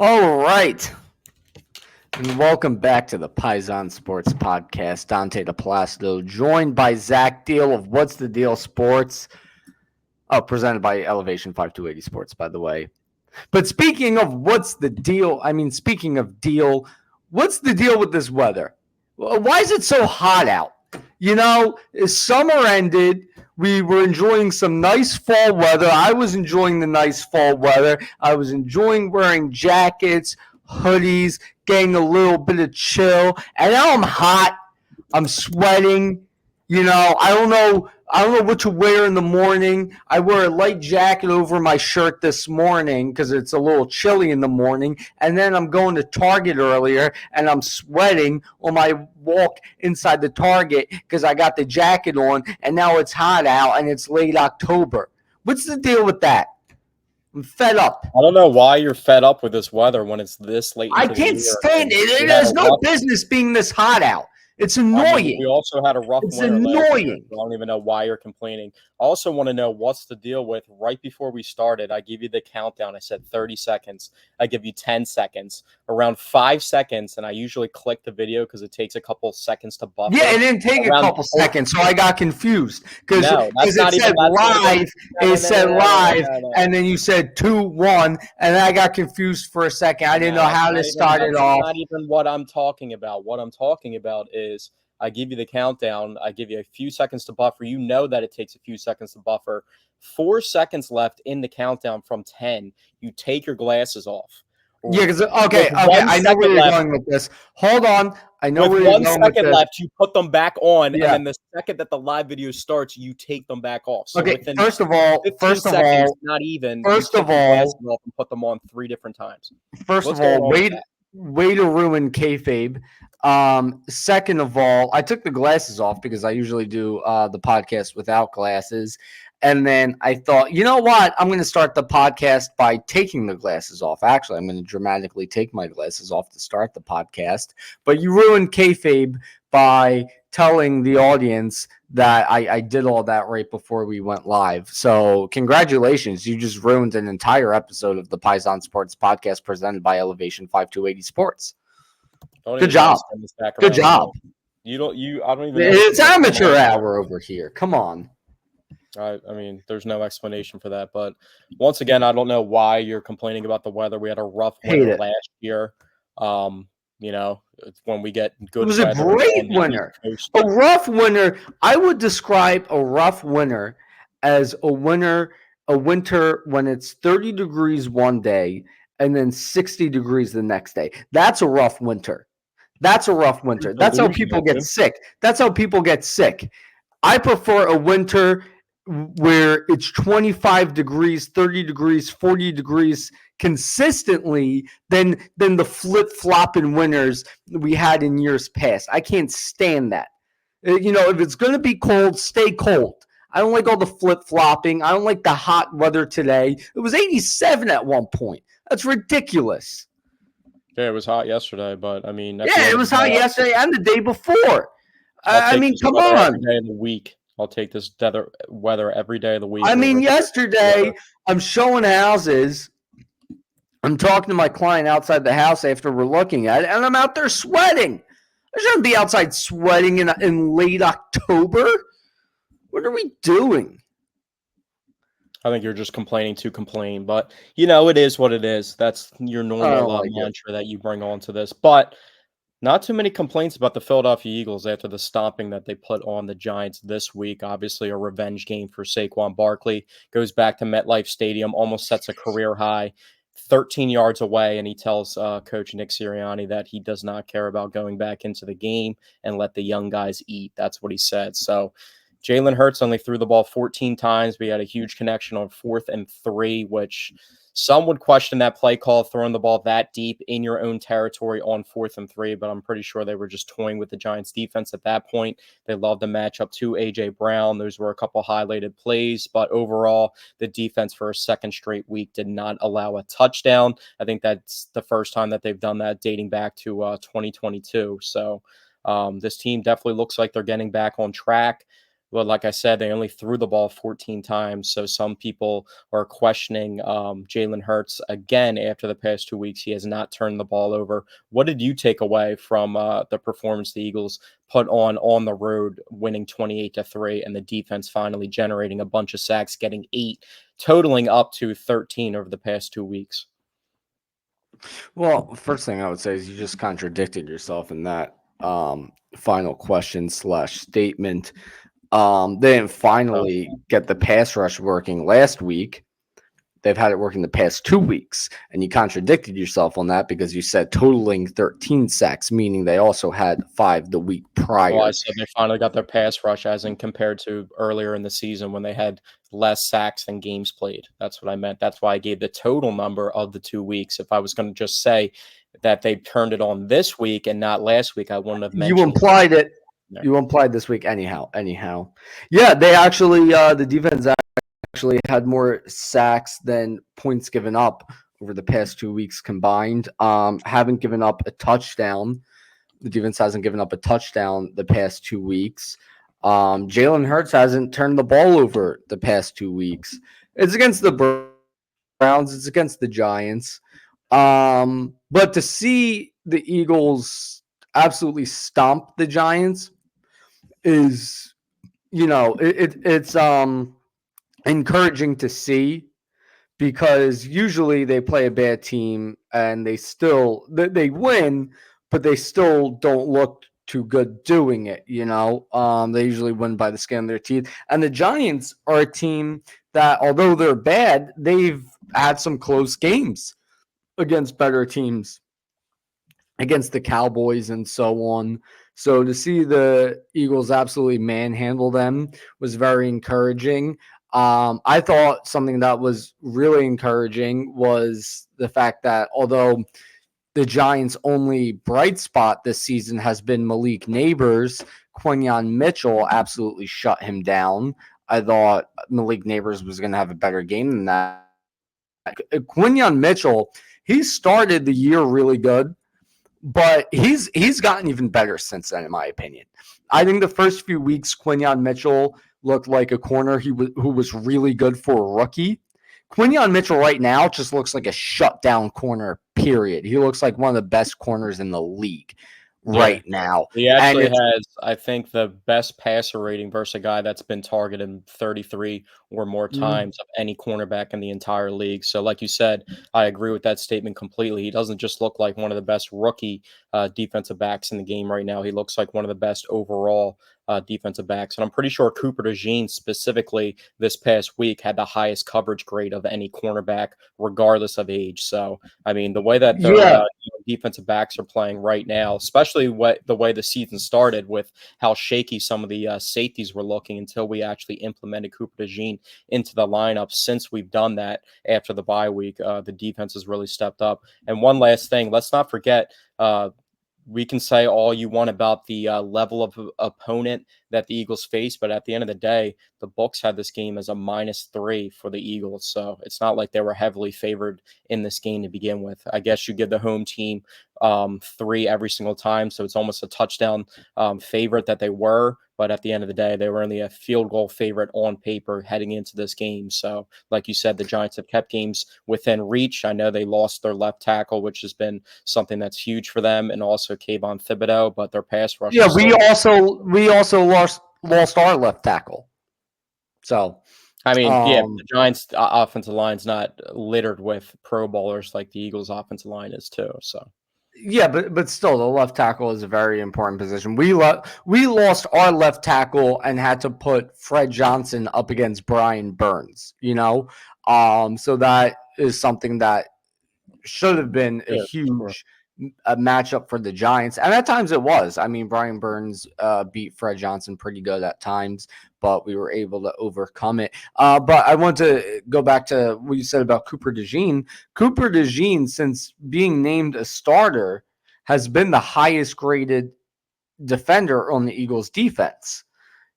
All right. And welcome back to the Paisan Sports podcast. Dante DePlacido, joined by Zach Deal of What's the Deal Sports. Oh, presented by Elevation 5280 Sports, by the way. But speaking of what's the deal, speaking of deal, what's the deal with this weather? Why is it so hot out? Summer ended. We were enjoying some nice fall weather. I was enjoying the nice fall weather. I was enjoying wearing jackets, hoodies, getting a little bit of chill. And now I'm hot. I'm sweating. I don't know. I don't know what to wear in the morning. I wear a light jacket over my shirt this morning because it's a little chilly in the morning. And then I'm going to Target earlier and I'm sweating on my walk inside the Target because I got the jacket on and now it's hot out and it's late October. What's the deal with that? I'm fed up. I don't know why you're fed up with this weather when it's this late into I the can't year. stand it. There's no business being this hot out. It's annoying. We also had a rough winter last year. Annoying. So I don't even know why you're complaining. I also want to know what's the deal with right before we started. I give you the countdown. I said 30 seconds. I give you 10 seconds. Around 5 seconds, and I usually click the video because it takes a couple seconds to buffer. Yeah, it didn't take a couple seconds, so I got confused because it said live, and then you said 2-1, and then I got confused for a second. I didn't know how this started off. Not even what I'm talking about. What I'm talking about is I give you the countdown. I give you a few seconds to buffer. You know that it takes a few seconds to buffer. 4 seconds left in the countdown from 10. You take your glasses off. Yeah, because okay. I know where you're going with this. Hold on. I know where you're going with this. 1 second left, you put them back on, and then the second that the live video starts, you take them back off. So okay. First of all, not even. First of all, and put them on 3 different times. First of all, way to ruin kayfabe. Second of all, I took the glasses off because I usually do the podcast without glasses. And then I thought, you know what? I'm going to start the podcast by taking the glasses off. Actually, I'm going to dramatically take my glasses off to start the podcast. But you ruined kayfabe by telling the audience that I did all that right before we went live. So congratulations. You just ruined an entire episode of the Paisan Sports podcast presented by Elevation 5280 Sports. Good job. Good job. I don't even know. It's amateur hour over here. Come on. I mean, there's no explanation for that. But once again, I don't know why you're complaining about the weather. We had a rough winter last year. When we get good weather. It was a great winter. A rough winter. I would describe a rough winter as a winter when it's 30 degrees one day and then 60 degrees the next day. That's a rough winter. That's how people get sick. I prefer a winter where it's 25 degrees, 30 degrees, 40 degrees consistently than the flip-flopping winters we had in years past. I can't stand that. If it's going to be cold, stay cold. I don't like all the flip-flopping. I don't like the hot weather today. It was 87 at one point. That's ridiculous. Yeah, it was hot yesterday, but I mean... Yeah, it was hot yesterday and the day before. Come on. Every day of the week. I'll take this weather every day of the week. Yesterday, I'm showing houses. I'm talking to my client outside the house after we're looking at it, and I'm out there sweating. I shouldn't be outside sweating in late October. What are we doing? I think you're just complaining to complain, but it is what it is. That's your normal mantra that you bring onto this. But not too many complaints about the Philadelphia Eagles after the stomping that they put on the Giants this week. Obviously, a revenge game for Saquon Barkley. Goes back to MetLife Stadium, almost sets a career high, 13 yards away, and he tells Coach Nick Sirianni that he does not care about going back into the game and let the young guys eat. That's what he said. So Jalen Hurts only threw the ball 14 times. We had a huge connection on 4th and 3, which some would question that play call, throwing the ball that deep in your own territory on 4th and 3, but I'm pretty sure they were just toying with the Giants defense at that point. They loved the matchup to A.J. Brown. Those were a couple highlighted plays, but overall, the defense for a second straight week did not allow a touchdown. I think that's the first time that they've done that dating back to 2022. So this team definitely looks like they're getting back on track. Well, like I said, they only threw the ball 14 times. So some people are questioning Jalen Hurts again after the past 2 weeks. He has not turned the ball over. What did you take away from the performance the Eagles put on the road, winning 28-3, and the defense finally generating a bunch of sacks, getting 8, totaling up to 13 over the past 2 weeks? Well, first thing I would say is you just contradicted yourself in that final question slash statement. They didn't finally get the pass rush working last week. They've had it working the past 2 weeks, and you contradicted yourself on that because you said totaling 13 sacks, meaning they also had 5 the week prior. Well, I said they finally got their pass rush, as in compared to earlier in the season when they had less sacks than games played. That's what I meant. That's why I gave the total number of the 2 weeks. If I was going to just say that they turned it on this week and not last week, I wouldn't have mentioned. You implied it. You implied this week anyhow. Yeah, they actually the defense actually had more sacks than points given up over the past 2 weeks combined. Haven't given up a touchdown. The defense hasn't given up a touchdown the past 2 weeks. Jalen Hurts hasn't turned the ball over the past 2 weeks. It's against the Browns. It's against the Giants. But to see the Eagles absolutely stomp the Giants is, it's encouraging to see, because usually they play a bad team and they win, but they still don't look too good doing it. They usually win by the skin of their teeth. And the Giants are a team that, although they're bad, they've had some close games against better teams, against the Cowboys and so on. So to see the Eagles absolutely manhandle them was very encouraging. I thought something that was really encouraging was the fact that although the Giants' only bright spot this season has been Malik Neighbors, Quinyon Mitchell absolutely shut him down. I thought Malik Neighbors was going to have a better game than that. Quinyon Mitchell, he started the year really good, but he's gotten even better since then, in my opinion. I think the first few weeks, Quinyon Mitchell looked like a corner who was really good for a rookie. Quinyon Mitchell right now just looks like a shutdown corner, period. He looks like one of the best corners in the league right now. He actually has, I think, the best passer rating versus a guy that's been targeted 33 or more times of any cornerback in the entire league. So like you said, I agree with that statement completely. He doesn't just look like one of the best rookie defensive backs in the game right now. He looks like one of the best overall defensive backs. And I'm pretty sure Cooper DeJean specifically this past week had the highest coverage grade of any cornerback, regardless of age. So, I mean, the way that their defensive backs are playing right now, especially the way the season started with how shaky some of the safeties were looking until we actually implemented Cooper DeJean into the lineup. Since we've done that after the bye week, the defense has really stepped up. And one last thing, let's not forget, we can say all you want about the level of opponent that the Eagles face, but at the end of the day, the books had this game as a -3 for the Eagles. So it's not like they were heavily favored in this game to begin with. I guess you give the home team 3 every single time. So it's almost a touchdown favorite that they were. But at the end of the day, they were only a field goal favorite on paper heading into this game. So like you said, the Giants have kept games within reach. I know they lost their left tackle, which has been something that's huge for them, and also Kayvon Thibodeau, but their pass rush. Yeah, we also lost our left tackle. So, I mean, the Giants' offensive line's not littered with Pro Bowlers like the Eagles' offensive line is too. So, yeah, but still, the left tackle is a very important position. We lost our left tackle and had to put Fred Johnson up against Brian Burns. So that is something that should have been a huge matchup for the Giants, and at times it was. I mean, Brian Burns beat Fred Johnson pretty good at times, but we were able to overcome it. But I want to go back to what you said about Cooper DeJean. Cooper DeJean, since being named a starter, has been the highest graded defender on the Eagles defense.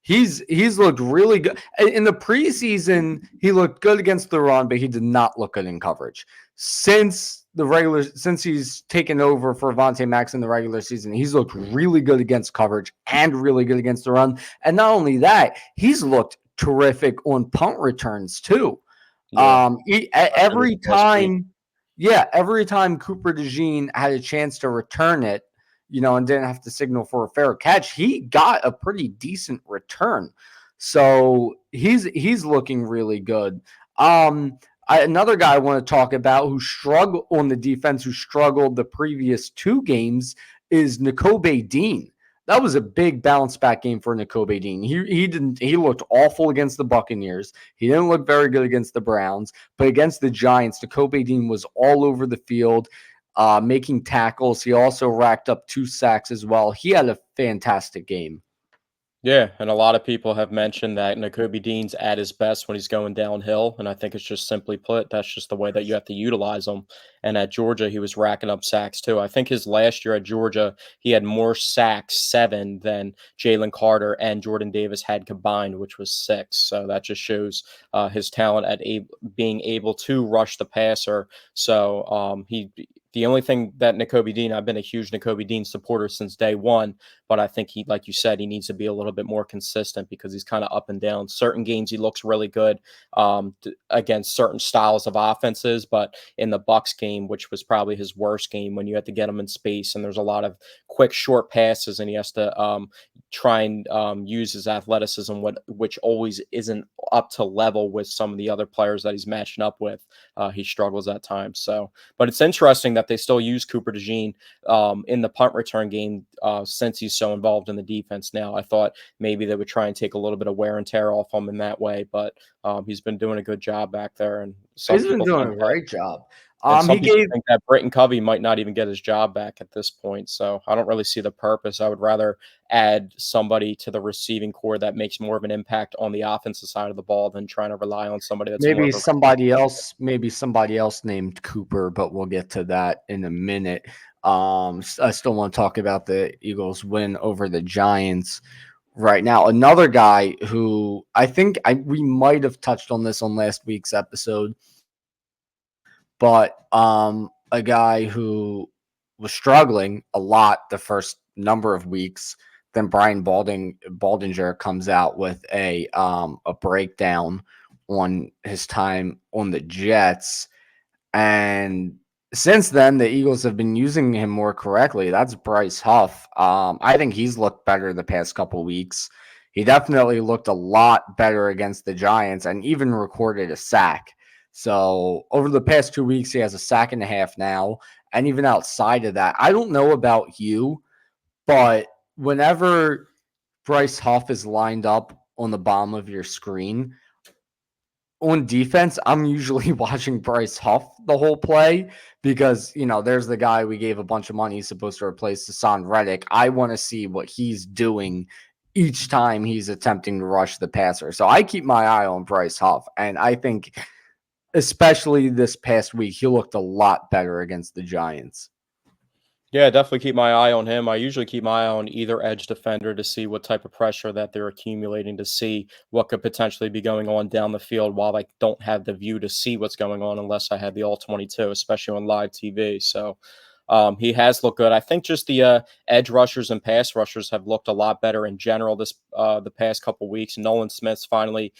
He's looked really good. In the preseason, he looked good against the run, but he did not look good in coverage. Since since he's taken over for Vontae Max in the regular season, he's looked really good against coverage and really good against the run. And not only that, he's looked terrific on punt returns too. Yeah. Every time Cooper DeJean had a chance to return it, and didn't have to signal for a fair catch, he got a pretty decent return. So he's looking really good. Another guy I want to talk about who struggled on the defense, who struggled the previous 2 games, is Nakobe Dean. That was a big bounce back game for Nakobe Dean. He looked awful against the Buccaneers. He didn't look very good against the Browns, but against the Giants, Nakobe Dean was all over the field, making tackles. He also racked up 2 sacks as well. He had a fantastic game. Yeah, and a lot of people have mentioned that Nakobe Dean's at his best when he's going downhill, and I think it's just simply put, that's just the way that you have to utilize him. And at Georgia, he was racking up sacks too. I think his last year at Georgia, he had more sacks, 7, than Jalen Carter and Jordan Davis had combined, which was 6. So that just shows his talent at being able to rush the passer. So the only thing that Nakobe Dean, I've been a huge Nakobe Dean supporter since day one, but I think he, like you said, he needs to be a little bit more consistent because he's kind of up and down. Certain games he looks really good against certain styles of offenses, but in the Bucs game, which was probably his worst game, when you have to get him in space and there's a lot of quick short passes and he has to try and use his athleticism, which always isn't up to level with some of the other players that he's matching up with. He struggles at times. So, but it's interesting that they still use Cooper DeJean in the punt return game since he's so involved in the defense now. I thought maybe they would try and take a little bit of wear and tear off him in that way, but he's been doing a good job back there. And he's been doing a great job. And some people think that Britton Covey might not even get his job back at this point. So I don't really see the purpose. I would rather add somebody to the receiving core that makes more of an impact on the offensive side of the ball than trying to rely on somebody that's maybe somebody else named Cooper, but we'll get to that in a minute. I still want to talk about the Eagles' win over the Giants right now. Another guy who I think we might have touched on this on last week's episode, but a guy who was struggling a lot the first number of weeks. Then Brian Baldinger comes out with a breakdown on his time on the Jets, and since then the Eagles have been using him more correctly. That's Bryce Huff. I think he's looked better the past couple weeks. He definitely looked a lot better against the Giants and even recorded a sack. So over the past 2 weeks, he has a sack and a half now. And even outside of that, I don't know about you, but whenever Bryce Huff is lined up on the bottom of your screen, on defense, I'm usually watching Bryce Huff the whole play because, there's the guy we gave a bunch of money. He's supposed to replace Hassan Reddick. I want to see what he's doing each time he's attempting to rush the passer. So I keep my eye on Bryce Huff, and I think especially this past week, he looked a lot better against the Giants. Yeah, definitely keep my eye on him. I usually keep my eye on either edge defender to see what type of pressure that they're accumulating, to see what could potentially be going on down the field while I don't have the view to see what's going on unless I have the all-22, especially on live TV. So he has looked good. I think just the edge rushers and pass rushers have looked a lot better in general the past couple weeks. Nolan Smith's finally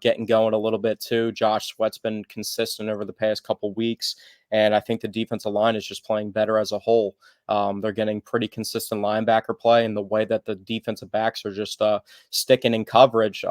getting going a little bit too. Josh Sweat's been consistent over the past couple weeks, and I think the defensive line is just playing better as a whole. They're getting pretty consistent linebacker play, and the way that the defensive backs are just sticking in coverage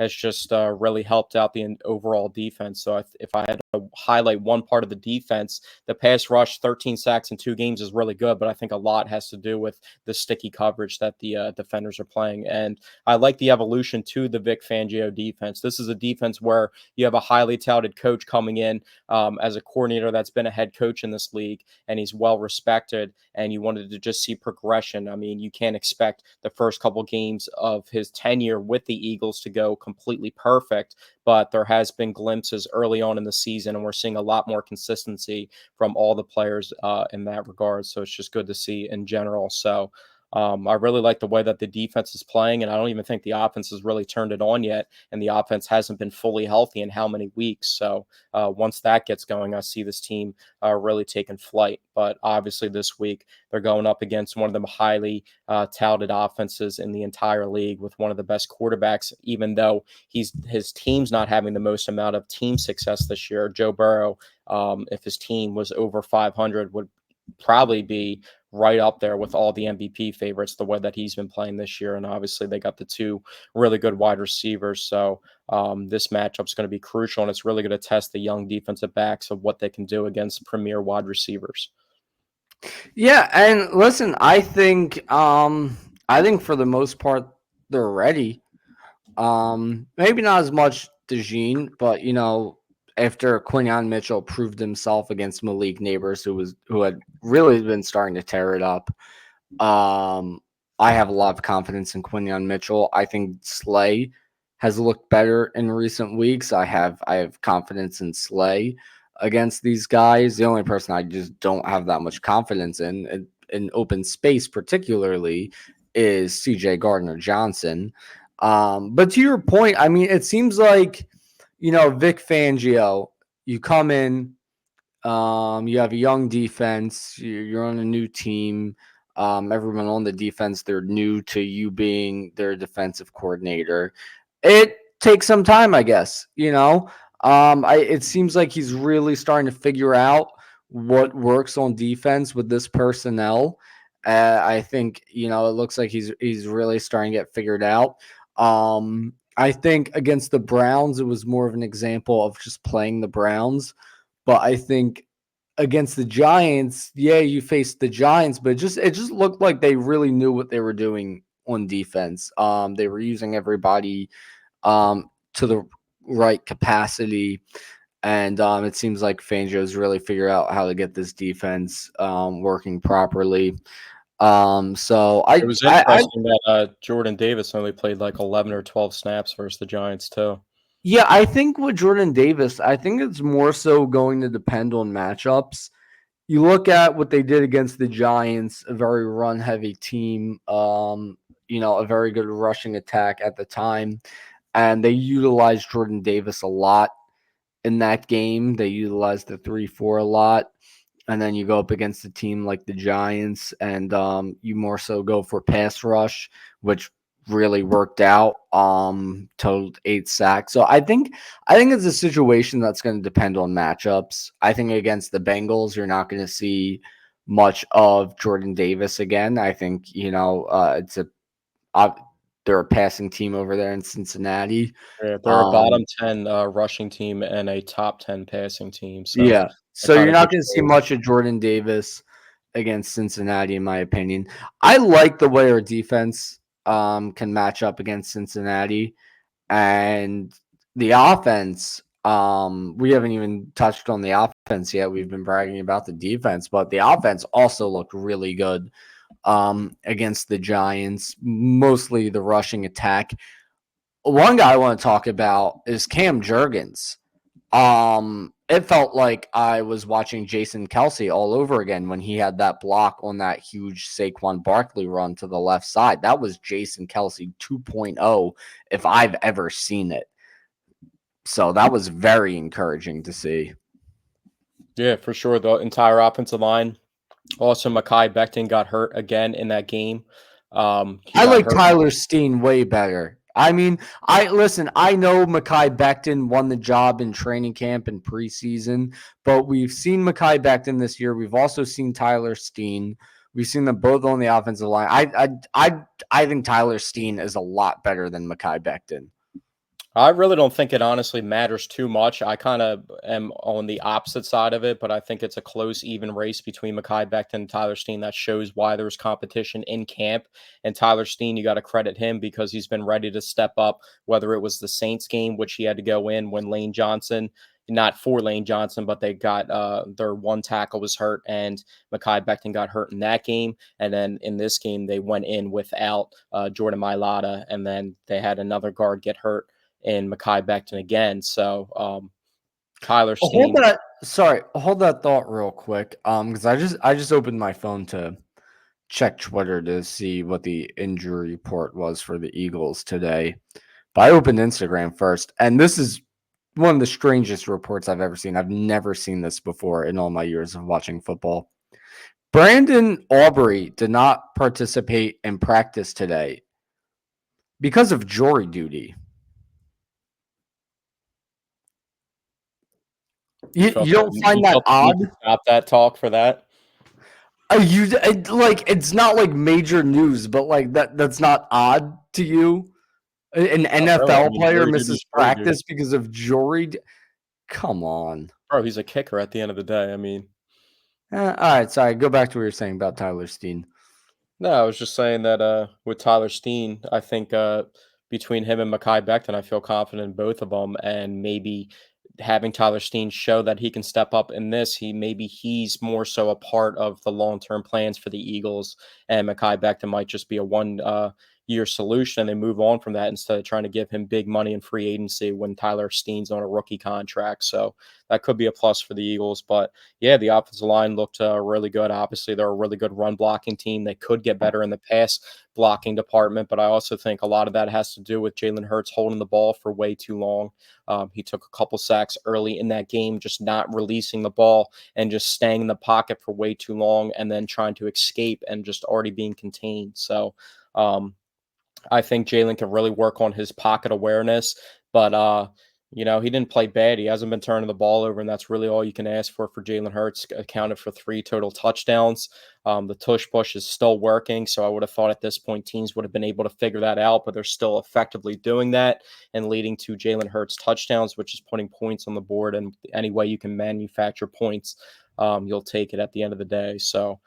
has just really helped out the overall defense. So if I had to highlight one part of the defense, the pass rush, 13 sacks in 2 games is really good, but I think a lot has to do with the sticky coverage that the defenders are playing. And I like the evolution to the Vic Fangio defense. This is a defense where you have a highly touted coach coming in as a coordinator that's been a head coach in this league, and he's well respected, and you wanted to just see progression. I mean, you can't expect the first couple games of his tenure with the Eagles to go completely perfect, but there has been glimpses early on in the season, and we're seeing a lot more consistency from all the players in that regard. So it's just good to see in general. So I really like the way that the defense is playing, and I don't even think the offense has really turned it on yet. And the offense hasn't been fully healthy in how many weeks. So once that gets going, I see this team really taking flight. But obviously, this week they're going up against one of the highly touted offenses in the entire league with one of the best quarterbacks, even though his team's not having the most amount of team success this year. Joe Burrow, if his team was over 500, would probably be right up there with all the MVP favorites the way that he's been playing this year. And obviously, they got the two really good wide receivers. So this matchup is going to be crucial, and it's really going to test the young defensive backs of what they can do against premier wide receivers. Yeah, and listen, I think for the most part they're ready. Maybe not as much DeJean, but after Quinyon Mitchell proved himself against Malik Neighbors, who had really been starting to tear it up. I have a lot of confidence in Quinyon Mitchell. I think Slay has looked better in recent weeks. I have confidence in Slay against these guys. The only person I just don't have that much confidence in open space, particularly, is CJ Gardner Johnson. But to your point, I mean, it seems like Vic Fangio, you come in, you have a young defense, you're on a new team. Everyone on the defense, they're new to you being their defensive coordinator. It takes some time, I guess. It seems like he's really starting to figure out what works on defense with this personnel. I think it looks like he's really starting to get figured out. I think against the Browns, it was more of an example of just playing the Browns. But I think against the Giants, yeah, you faced the Giants, but it just looked like they really knew what they were doing on defense. They were using everybody to the right capacity, and it seems like Fangio's really figured out how to get this defense working properly. So It was interesting that Jordan Davis only played like 11 or 12 snaps versus the Giants too. Yeah, I think with Jordan Davis, I think it's more so going to depend on matchups. You look at what they did against the Giants, a very run heavy team, a very good rushing attack at the time, and they utilized Jordan Davis a lot in that game. They utilized the 3-4 a lot. And then you go up against a team like the Giants, and you more so go for pass rush, which really worked out. Totaled 8 sacks. So I think it's a situation that's going to depend on matchups. I think against the Bengals, you're not going to see much of Jordan Davis again. I think they're a passing team over there in Cincinnati. Yeah, they're a bottom 10 rushing team and a top 10 passing team. So Yeah. that So kind you're of not just going to see shows. much of Jordan Davis against Cincinnati, in my opinion. I like the way our defense can match up against Cincinnati, and the offense. We haven't even touched on the offense yet. We've been bragging about the defense, but the offense also looked really good against the Giants. Mostly the rushing attack. One guy I want to talk about is Cam Jurgens. It felt like I was watching Jason Kelsey all over again when he had that block on that huge Saquon Barkley run to the left side. That was Jason Kelsey 2.0 if I've ever seen it. So that was very encouraging to see. Yeah, for sure. The entire offensive line. Also, Mekhi Becton got hurt again in that game. He I got like hurt. Tyler Steen way better. I mean, I know Mekhi Becton won the job in training camp and preseason, but we've seen Mekhi Becton this year. We've also seen Tyler Steen. We've seen them both on the offensive line. I think Tyler Steen is a lot better than Mekhi Becton. I really don't think it honestly matters too much. I kind of am on the opposite side of it, but I think it's a close, even race between Mekhi Becton and Tyler Steen. That shows why there's competition in camp. And Tyler Steen, you got to credit him because he's been ready to step up, whether it was the Saints game, which he had to go in when Lane Johnson, not for Lane Johnson, but they got their one tackle was hurt and Mekhi Becton got hurt in that game. And then in this game, they went in without Jordan Mailata, and then they had another guard get hurt in Mekhi Becton again. So Tyler Hold Steen. that. Sorry, hold that thought real quick. Because I just opened my phone to check Twitter to see what the injury report was for the Eagles today. But I opened Instagram first, and this is one of the strangest reports I've ever seen. I've never seen this before in all my years of watching football. Brandon Aubrey did not participate in practice today because of jury duty. You don't find that odd? Stop that talk for that. It's not like major news, but like that's not odd to you. An NFL player misses practice because of jury. Come on, bro. He's a kicker at the end of the day. I mean, all right. Sorry, go back to what you were saying about Tyler Steen. No, I was just saying that with Tyler Steen, I think between him and Mekhi Becton, I feel confident in both of them, and maybe having Tyler Steen show that he can step up in this, he's more so a part of the long-term plans for the Eagles, and Mekhi Becton might just be a one-year solution, and they move on from that instead of trying to give him big money in free agency when Tyler Steen's on a rookie contract. So that could be a plus for the Eagles. But yeah, the offensive line looked really good. Obviously, they're a really good run blocking team. They could get better in the pass blocking department, but I also think a lot of that has to do with Jalen Hurts holding the ball for way too long. He took a couple sacks early in that game, just not releasing the ball and just staying in the pocket for way too long and then trying to escape and just already being contained. So I think Jalen can really work on his pocket awareness, but he didn't play bad. He hasn't been turning the ball over, and that's really all you can ask for Jalen Hurts. Accounted for 3 total touchdowns. The tush push is still working, so I would have thought at this point teams would have been able to figure that out, but they're still effectively doing that and leading to Jalen Hurts touchdowns, which is putting points on the board. And any way you can manufacture points, you'll take it at the end of the day. So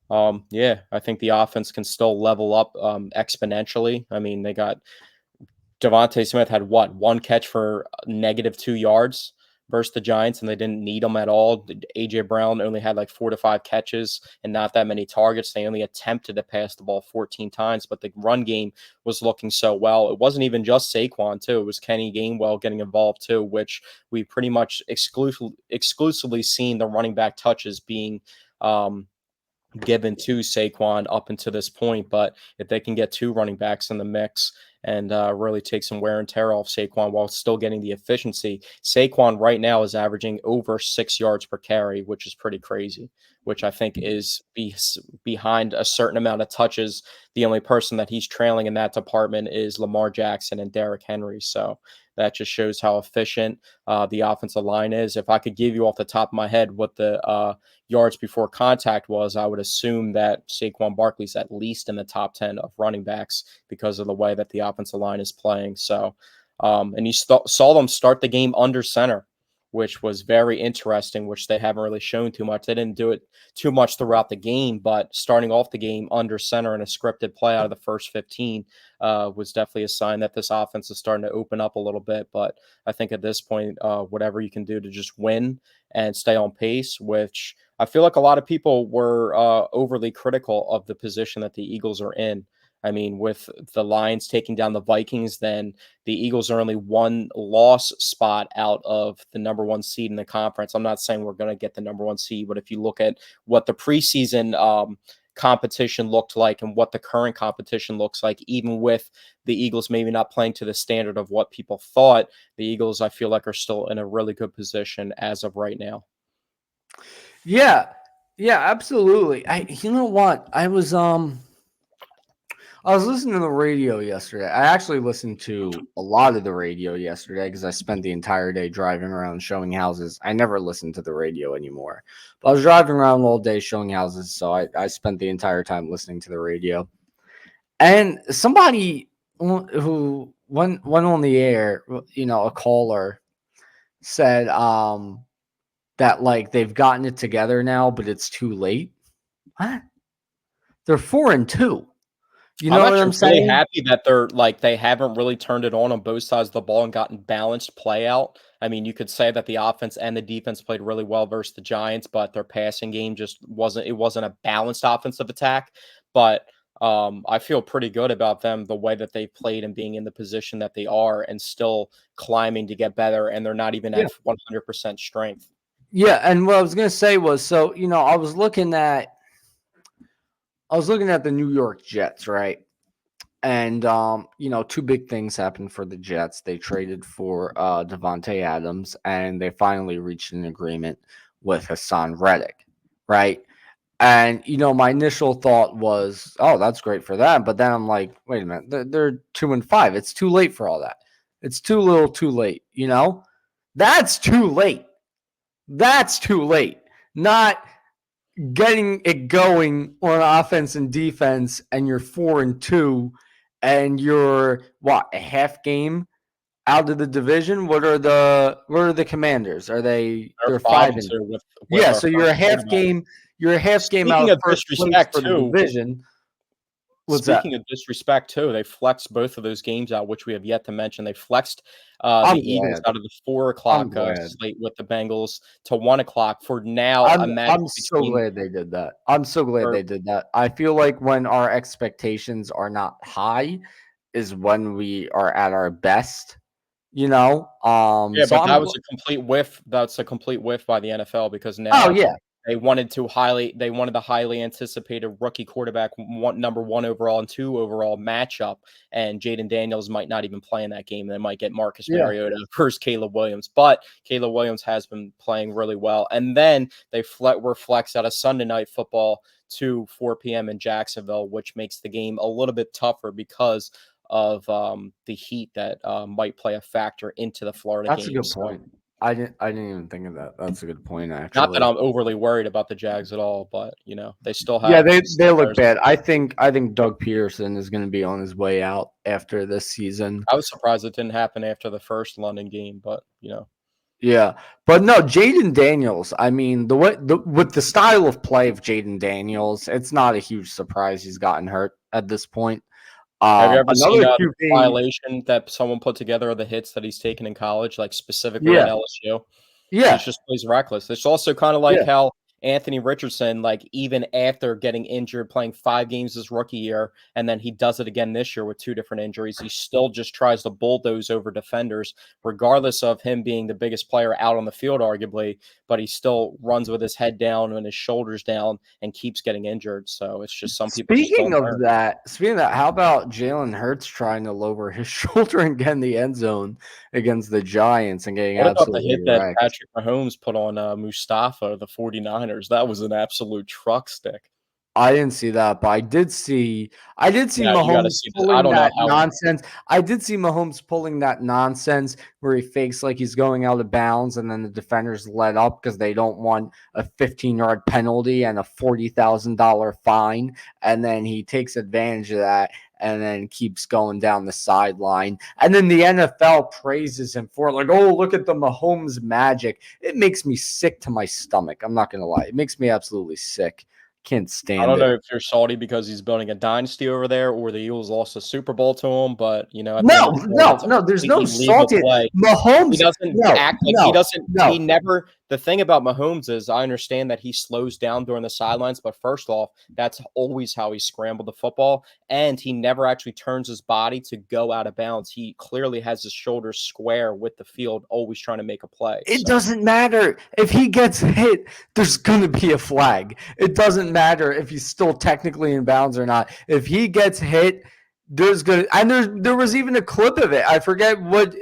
I think the offense can still level up exponentially. I mean, they got Devontae Smith had one catch for -2 yards versus the Giants, and they didn't need him at all. A.J. Brown only had like 4 to 5 catches and not that many targets. They only attempted to pass the ball 14 times, but the run game was looking so well. It wasn't even just Saquon, too. It was Kenny Gainwell getting involved, too, which we pretty much exclusively seen the running back touches being given to Saquon up until this point. But if they can get 2 running backs in the mix and really take some wear and tear off Saquon while still getting the efficiency, Saquon right now is averaging over 6 yards per carry, which is pretty crazy, which I think is behind a certain amount of touches. The only person that he's trailing in that department is Lamar Jackson and Derrick Henry. So that just shows how efficient the offensive line is. If I could give you off the top of my head what the yards before contact was, I would assume that Saquon Barkley's at least in the top 10 of running backs because of the way that the offensive line is playing. So, and you saw them start the game under center, which was very interesting, which they haven't really shown too much. They didn't do it too much throughout the game, but starting off the game under center in a scripted play out of the first 15 was definitely a sign that this offense is starting to open up a little bit. But I think at this point, whatever you can do to just win and stay on pace, which I feel like a lot of people were overly critical of the position that the Eagles are in. I mean, with the Lions taking down the Vikings, then the Eagles are only 1 loss spot out of the number 1 seed in the conference. I'm not saying we're going to get the number 1 seed, but if you look at what the preseason competition looked like and what the current competition looks like, even with the Eagles maybe not playing to the standard of what people thought, the Eagles, I feel like, are still in a really good position as of right now. Yeah, absolutely. You know what? I was listening to the radio yesterday. I actually listened to a lot of the radio yesterday because I spent the entire day driving around showing houses. I never listened to the radio anymore. But I was driving around all day showing houses, so I spent the entire time listening to the radio. And somebody who went on the air, a caller, said that like they've gotten it together now, but it's too late. What? They're 4-2. You know what I'm saying? Really happy that they haven't really turned it on both sides of the ball and gotten balanced play out. I mean, you could say that the offense and the defense played really well versus the Giants, but their passing game just wasn't a balanced offensive attack. But I feel pretty good about them, the way that they played and being in the position that they are and still climbing to get better. And they're not even at 100% strength. Yeah. And what I was going to say was, so, I was looking at I was looking at the New York Jets, right? And two big things happened for the Jets. They traded for Devontae Adams, and they finally reached an agreement with Hassan Reddick, right? And my initial thought was, oh, that's great for them. But then I'm like, wait a minute, they're 2-5. It's too late for all that. It's too little, too late. That's too late. That's too late. Not getting it going on offense and defense, and you're 4-2, and you're a half game out of the division. What are the Commanders? They're 5-2 with yeah, our so you're a half game. You're a half game out Speaking of of first place disrespect for the too, division. What's that? speaking of disrespect too, they flexed both of those games out, which we have yet to mention. They flexed I'm the Eagles glad. out of the 4 I'm o'clock glad. slate with the Bengals to 1 o'clock for now a I'm matchup I'm so between glad they did that. I'm so glad or they did that. I feel like when our expectations are not high is when we are at our best. yeah, So but I'm. that was a complete whiff. That's a complete whiff by the NFL because Oh now yeah, they wanted the highly anticipated rookie quarterback number 1 overall and 2 overall matchup, and Jaden Daniels might not even play in that game. They might get Marcus yeah. Mariota versus Caleb Williams, but Caleb Williams has been playing really well. And then they were flexed out of Sunday Night Football to 4 p.m. in Jacksonville, which makes the game a little bit tougher because of the heat that might play a factor into the Florida That's a game. good So, point. I didn't even think of that. That's a good point, not that actually. I'm overly worried about the Jags at all, but they still Yeah, have they some look players. bad. I think Doug Peterson is going to be on his way out after this season. I was surprised it didn't happen after the first London game, but Yeah, but no, Jaden Daniels. I mean, with the style of play of Jaden Daniels, it's not a huge surprise he's gotten hurt at this point. have you ever seen Another the QB. violation that someone put together of the hits that he's taken in college, like specifically at Yeah, LSU? He yeah, just plays reckless. It's also kind of like yeah. how Anthony Richardson, like even after getting injured, playing 5 games his rookie year, and then he does it again this year with 2 different injuries. He still just tries to bulldoze over defenders, regardless of him being the biggest player out on the field, arguably. But he still runs with his head down and his shoulders down and keeps getting injured. So it's just some people just don't learn. Speaking of that, how about Jalen Hurts trying to lower his shoulder and get in the end zone against the Giants and getting What about the absolutely hit that wrecked? Patrick Mahomes put on Mustafa, the 49ers? That was an absolute truck stick. I didn't see that, but I did see Yeah, you got to Mahomes see this. I pulling don't know that how. nonsense. I did see Mahomes pulling that nonsense where he fakes like he's going out of bounds, and then the defenders let up because they don't want a 15-yard penalty and a $40,000 fine, and then he takes advantage of that and then keeps going down the sideline. And then the NFL praises him for it, like, oh, look at the Mahomes magic. It makes me sick to my stomach. I'm not gonna lie, it makes me absolutely sick. Can't I stand don't it. know if you're salty because he's building a dynasty over there, or the Eagles lost a Super Bowl to him. But at the end No, of the day, no, it's a no. There's no completely legal salty. play. He Mahomes. doesn't No, act like he no, doesn't. He no. never. The thing about Mahomes is, I understand that he slows down during the sidelines, but first off, that's always how he scrambled the football, and he never actually turns his body to go out of bounds. He clearly has his shoulders square with the field, always trying to make a play. It So doesn't matter if he gets hit. There's gonna be a flag. It doesn't matter if he's still technically in bounds or not. If he gets hit, there's gonna and there was even a clip of it. I forget what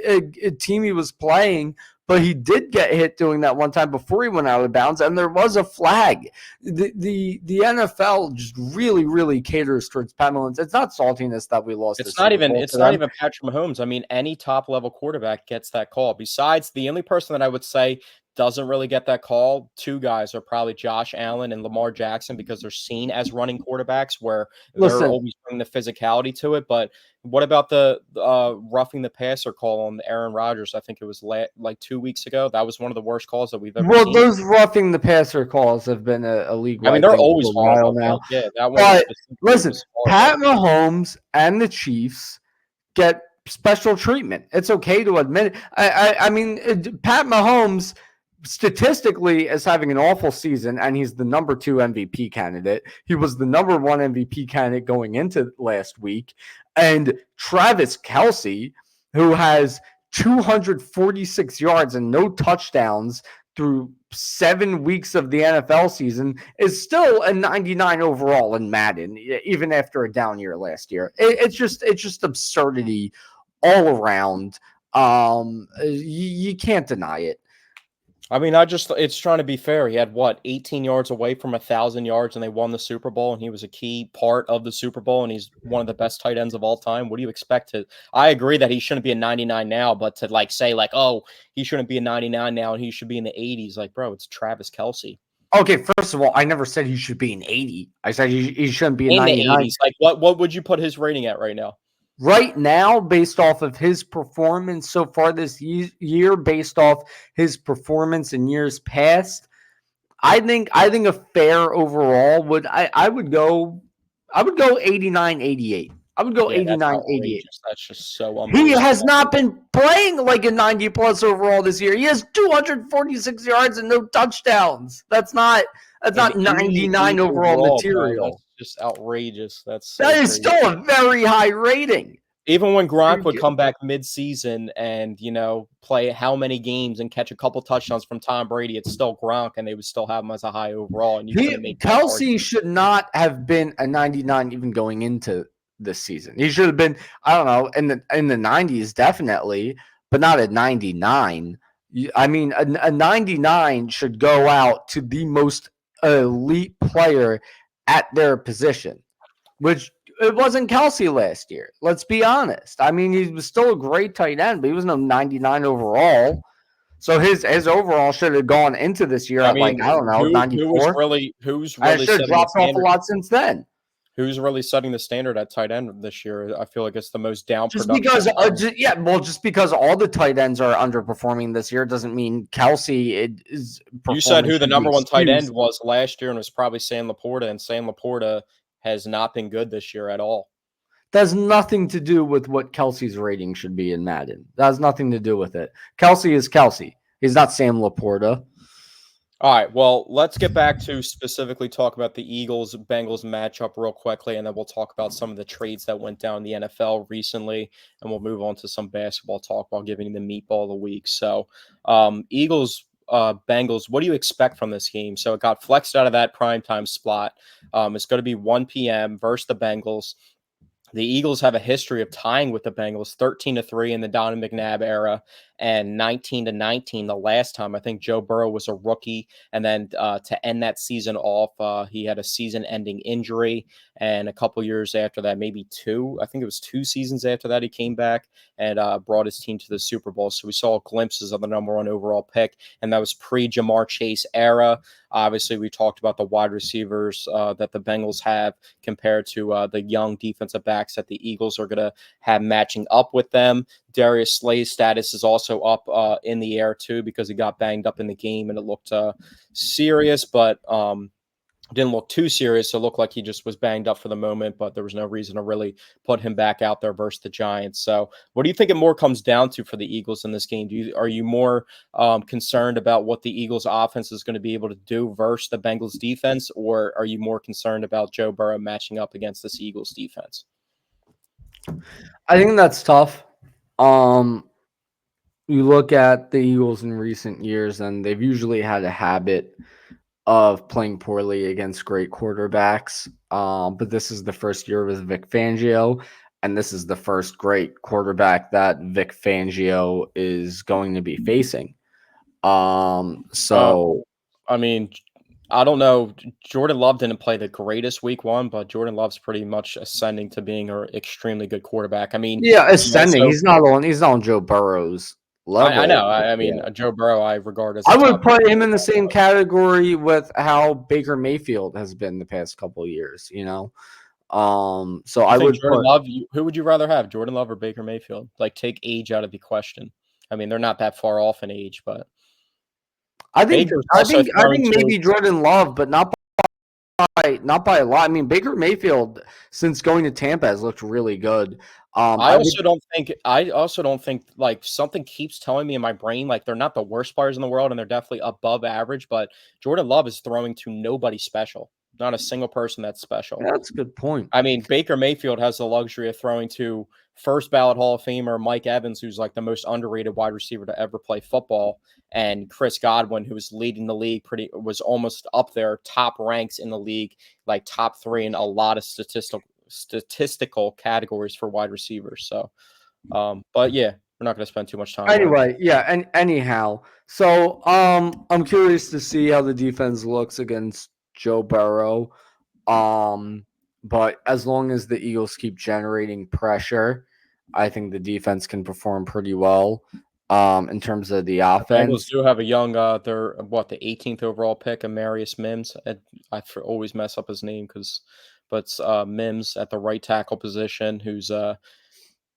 team he was playing, but he did get hit doing that one time before he went out of bounds, and there was a flag. The NFL just really really caters towards Pat Mahomes. It's not saltiness that we lost the It's not Super even Bowl it's to not them. even Patrick Mahomes. I mean, any top level quarterback gets that call. Besides, the only person that I would say doesn't really get that call, 2 guys are probably Josh Allen and Lamar Jackson because they're seen as running quarterbacks where they're Listen, always bringing the physicality to it. But what about the roughing the passer call on Aaron Rodgers? I think it was like 2 weeks ago. That was one of the worst calls that we've ever well, seen. those roughing the passer calls have been a I mean, league-wide they're thing always for a while horrible, now. but yeah, that one But specifically listen, was horrible. Pat Mahomes and the Chiefs get special treatment. It's okay to admit it. I mean, Pat Mahomes statistically is having an awful season, and he's the number 2 MVP candidate. He was the number 1 MVP candidate going into last week. And Travis Kelce, who has 246 yards and no touchdowns through 7 weeks of the NFL season is still a 99 overall in Madden, even after a down year last year. It's just absurdity all around. You can't deny it. I mean, it's trying to be fair. He had 18 yards away from 1,000 yards, and they won the Super Bowl, and he was a key part of the Super Bowl, and he's one of the best tight ends of all time. What do you expect I agree that he shouldn't be a 99 now, but to say oh, he shouldn't be a 99 now and he should be in the 80s, bro, it's Travis Kelce. Okay, first of all, I never said he should be an 80. I said he shouldn't be a in 99. The 80s. What would you put his rating at right now? Right now, based off of his performance so far this year, based off his performance in years past, I think a fair overall I would go 89, 88. I would go 89, 88. That's just so unbelievable. He has not been playing like a 90 plus overall this year. He has 246 yards and no touchdowns. That's not 99 overall material. Bro, that's just outrageous. That is still a very high rating. Even when Gronk would come back mid-season and, play how many games and catch a couple touchdowns from Tom Brady, it's still Gronk, and they would still have him as a high overall. And Kelce should not have been a 99 even going into this season. He should have been, I don't know, in the 90s definitely, but not a 99. I mean, a 99 should go out to the most elite player at their position, which it wasn't Kelce last year. Let's be honest. I mean, he was still a great tight end, but he was no 99 overall. So his overall should have gone into this year at 94. Who's really should have dropped off a lot since then. Who's really setting the standard at tight end this year? I feel like it's the most down. Just because all the tight ends are underperforming this year doesn't mean Kelce is. You said who the number one tight end was last year, and it was probably Sam Laporta, and Sam Laporta has not been good this year at all. That has nothing to do with what Kelce's rating should be in Madden. That has nothing to do with it. Kelce is Kelce. He's not Sam Laporta. All right, well, let's get back to specifically talk about the Eagles-Bengals matchup real quickly, and then we'll talk about some of the trades that went down in the NFL recently, and we'll move on to some basketball talk while giving the Meatball of the week. So, Bengals, what do you expect from this game? So it got flexed out of that primetime spot. It's going to be 1 p.m. versus the Bengals. The Eagles have a history of tying with the Bengals 13-3 in the Donovan McNabb era and 19-19 the last time. I think Joe Burrow was a rookie. And then to end that season off, he had a season-ending injury. And a couple years after that, maybe I think it was 2 seasons after that, he came back and brought his team to the Super Bowl. So we saw glimpses of the number 1 overall pick. And that was pre-Jamar Chase era. Obviously, we talked about the wide receivers that the Bengals have compared to the young defensive backs that the Eagles are going to have matching up with them. Darius Slay's status is also up in the air, too, because he got banged up in the game and it looked serious, but didn't look too serious. It looked like he just was banged up for the moment, but there was no reason to really put him back out there versus the Giants. So what do you think it more comes down to for the Eagles in this game? Are you more concerned about what the Eagles offense is going to be able to do versus the Bengals defense, or are you more concerned about Joe Burrow matching up against this Eagles defense? I think that's tough. You look at the Eagles in recent years, and they've usually had a habit of playing poorly against great quarterbacks. But this is the first year with Vic Fangio, and this is the first great quarterback that Vic Fangio is going to be facing. I mean, I don't know. Jordan Love didn't play the greatest week 1, but Jordan Love's pretty much ascending to being an extremely good quarterback. I mean, yeah, ascending. He's not on Joe Burrow's level. I know. I mean, Joe Burrow, I regard as. I would put him in the same category with how Baker Mayfield has been the past couple of years. So I would Jordan Love. Who would you rather have, Jordan Love or Baker Mayfield? Take age out of the question. I mean, they're not that far off in age, but I think maybe Jordan Love, but not by a lot. I mean, Baker Mayfield, since going to Tampa, has looked really good. I also don't think something keeps telling me in my brain they're not the worst players in the world, and they're definitely above average. But Jordan Love is throwing to nobody special, not a single person that's special. Yeah, that's a good point. I mean, Baker Mayfield has the luxury of throwing to first ballot Hall of Famer Mike Evans, who's like the most underrated wide receiver to ever play football, and Chris Godwin, who was leading the league, was almost up there, top ranks in the league, like top 3 in a lot of statistical categories for wide receivers. So, but yeah, we're not going to spend too much time on it. Anyway, yeah, and anyhow, so I'm curious to see how the defense looks against Joe Burrow. But as long as the Eagles keep generating pressure, I think the defense can perform pretty well. In terms of the Bengals offense, do have a young, they're the 18th overall pick, Amarius Mims. I always mess up his name but Mims at the right tackle position, who's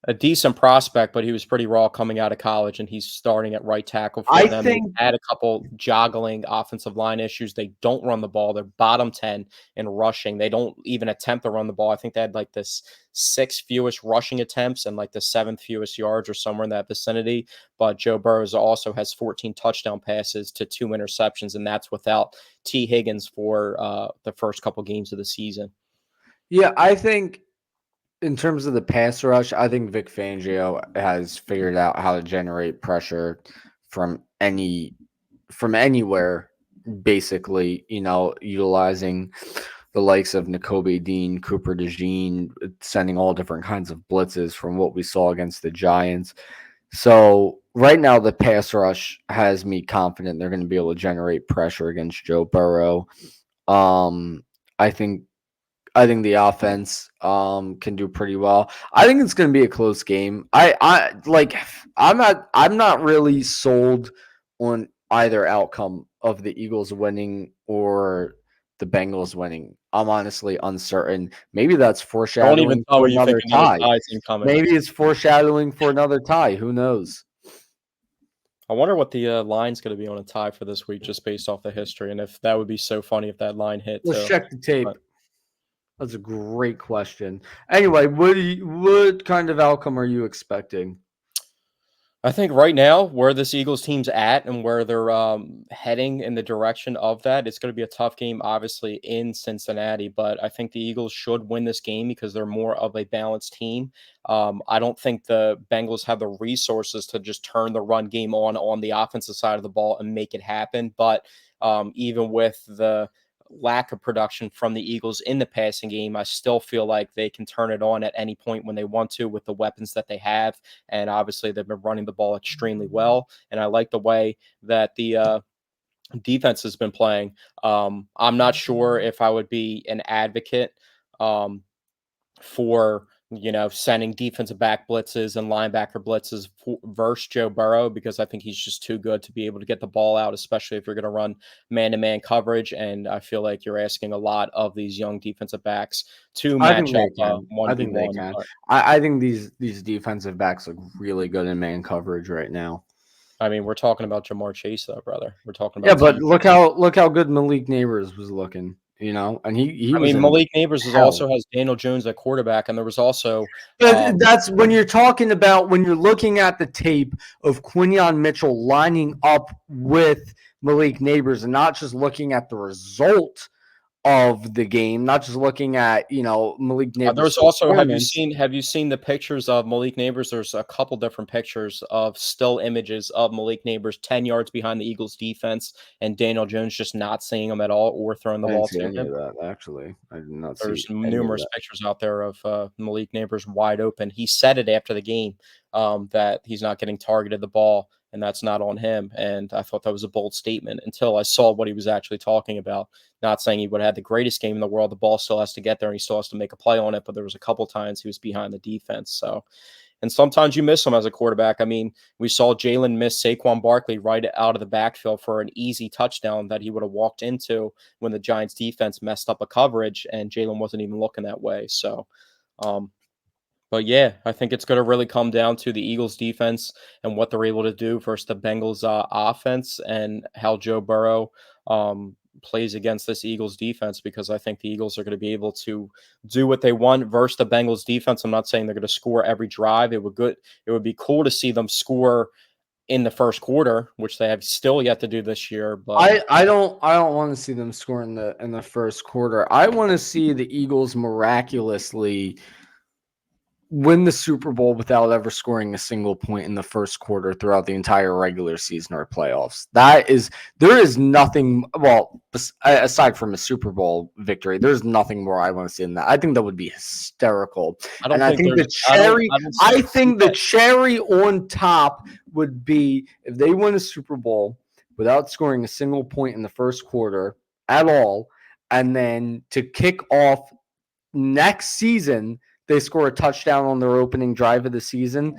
a decent prospect, but he was pretty raw coming out of college, and he's starting at right tackle for I them. think They've had a couple joggling offensive line issues. They don't run the ball. They're bottom 10 in rushing. They don't even attempt to run the ball. I think they had like this 6th fewest rushing attempts and like the 7th fewest yards or somewhere in that vicinity. But Joe Burrow also has 14 touchdown passes to 2 interceptions, and that's without T. Higgins for the first couple games of the season. Yeah, I think in terms of the pass rush, I think Vic Fangio has figured out how to generate pressure from anywhere, basically, utilizing the likes of N'Kobe Dean, Cooper DeJean, sending all different kinds of blitzes from what we saw against the Giants. So right now, the pass rush has me confident they're going to be able to generate pressure against Joe Burrow. I think the offense can do pretty well. I think it's going to be a close game. I'm not really sold on either outcome of the Eagles winning or the Bengals winning. I'm honestly uncertain. Maybe that's Don't even foreshadowing tell for me you think another another tie. tie is incoming. Maybe it's foreshadowing for another tie. Who knows? I wonder what the line's going to be on a tie for this week, just based off the history, and if that would be so funny if that line hit Let's too. check the tape. But That's a great question. Anyway, what kind of outcome are you expecting? I think right now, where this Eagles team's at and where they're heading in the direction of that, it's going to be a tough game, obviously, in Cincinnati. But I think the Eagles should win this game because they're more of a balanced team. I don't think the Bengals have the resources to just turn the run game on the offensive side of the ball and make it happen. But even with the lack of production from the Eagles in the passing game, I still feel like they can turn it on at any point when they want to with the weapons that they have. And obviously, they've been running the ball extremely well. And I like the way that the defense has been playing. I'm not sure if I would be an advocate for sending defensive back blitzes and linebacker blitzes versus Joe Burrow, because I think he's just too good to be able to get the ball out, especially if you're going to run man-to-man coverage. And I feel like you're asking a lot of these young defensive backs to match up 1v1. I think they can. I think these defensive backs look really good in man coverage right now. I mean, we're talking about Jamar Chase, though, brother. We're talking about but look how good Malik Neighbors was looking. And he I was. mean, Malik Neighbors also has Daniel Jones at quarterback, and there was also. That's when you're talking about when you're looking at the tape of Quinyon Mitchell lining up with Malik Neighbors, and not just looking at the result of the game, not just looking at Malik Neighbors. There's also have you seen the pictures of Malik Neighbors? There's a couple different pictures of still images of Malik Neighbors 10 yards behind the Eagles defense, and Daniel Jones just not seeing him at all or throwing the ball to him. That, actually, I did not see. There's numerous pictures out there of Malik Neighbors wide open. He said it after the game that he's not getting targeted the ball, and that's not on him. And I thought that was a bold statement until I saw what he was actually talking about. Not saying he would have had the greatest game in the world. The ball still has to get there, and he still has to make a play on it. But there was a couple times he was behind the defense. So, and sometimes you miss him as a quarterback. I mean, we saw Jalen miss Saquon Barkley right out of the backfield for an easy touchdown that he would have walked into when the Giants defense messed up a coverage, and Jalen wasn't even looking that way. So, but yeah, I think it's going to really come down to the Eagles defense and what they're able to do versus the Bengals offense, and how Joe Burrow plays against this Eagles defense, because I think the Eagles are going to be able to do what they want versus the Bengals defense. I'm not saying they're going to score every drive. It would be cool to see them score in the first quarter, which they have still yet to do this year. But I don't want to see them score in the first quarter. I want to see the Eagles miraculously win the Super Bowl without ever scoring a single point in the first quarter throughout the entire regular season or playoffs. There is nothing, well, aside from a Super Bowl victory, there's nothing more I want to see than that. I think that would be hysterical. And I think the cherry on top would be if they win a Super Bowl without scoring a single point in the first quarter at all, and then to kick off next season, they score a touchdown on their opening drive of the season.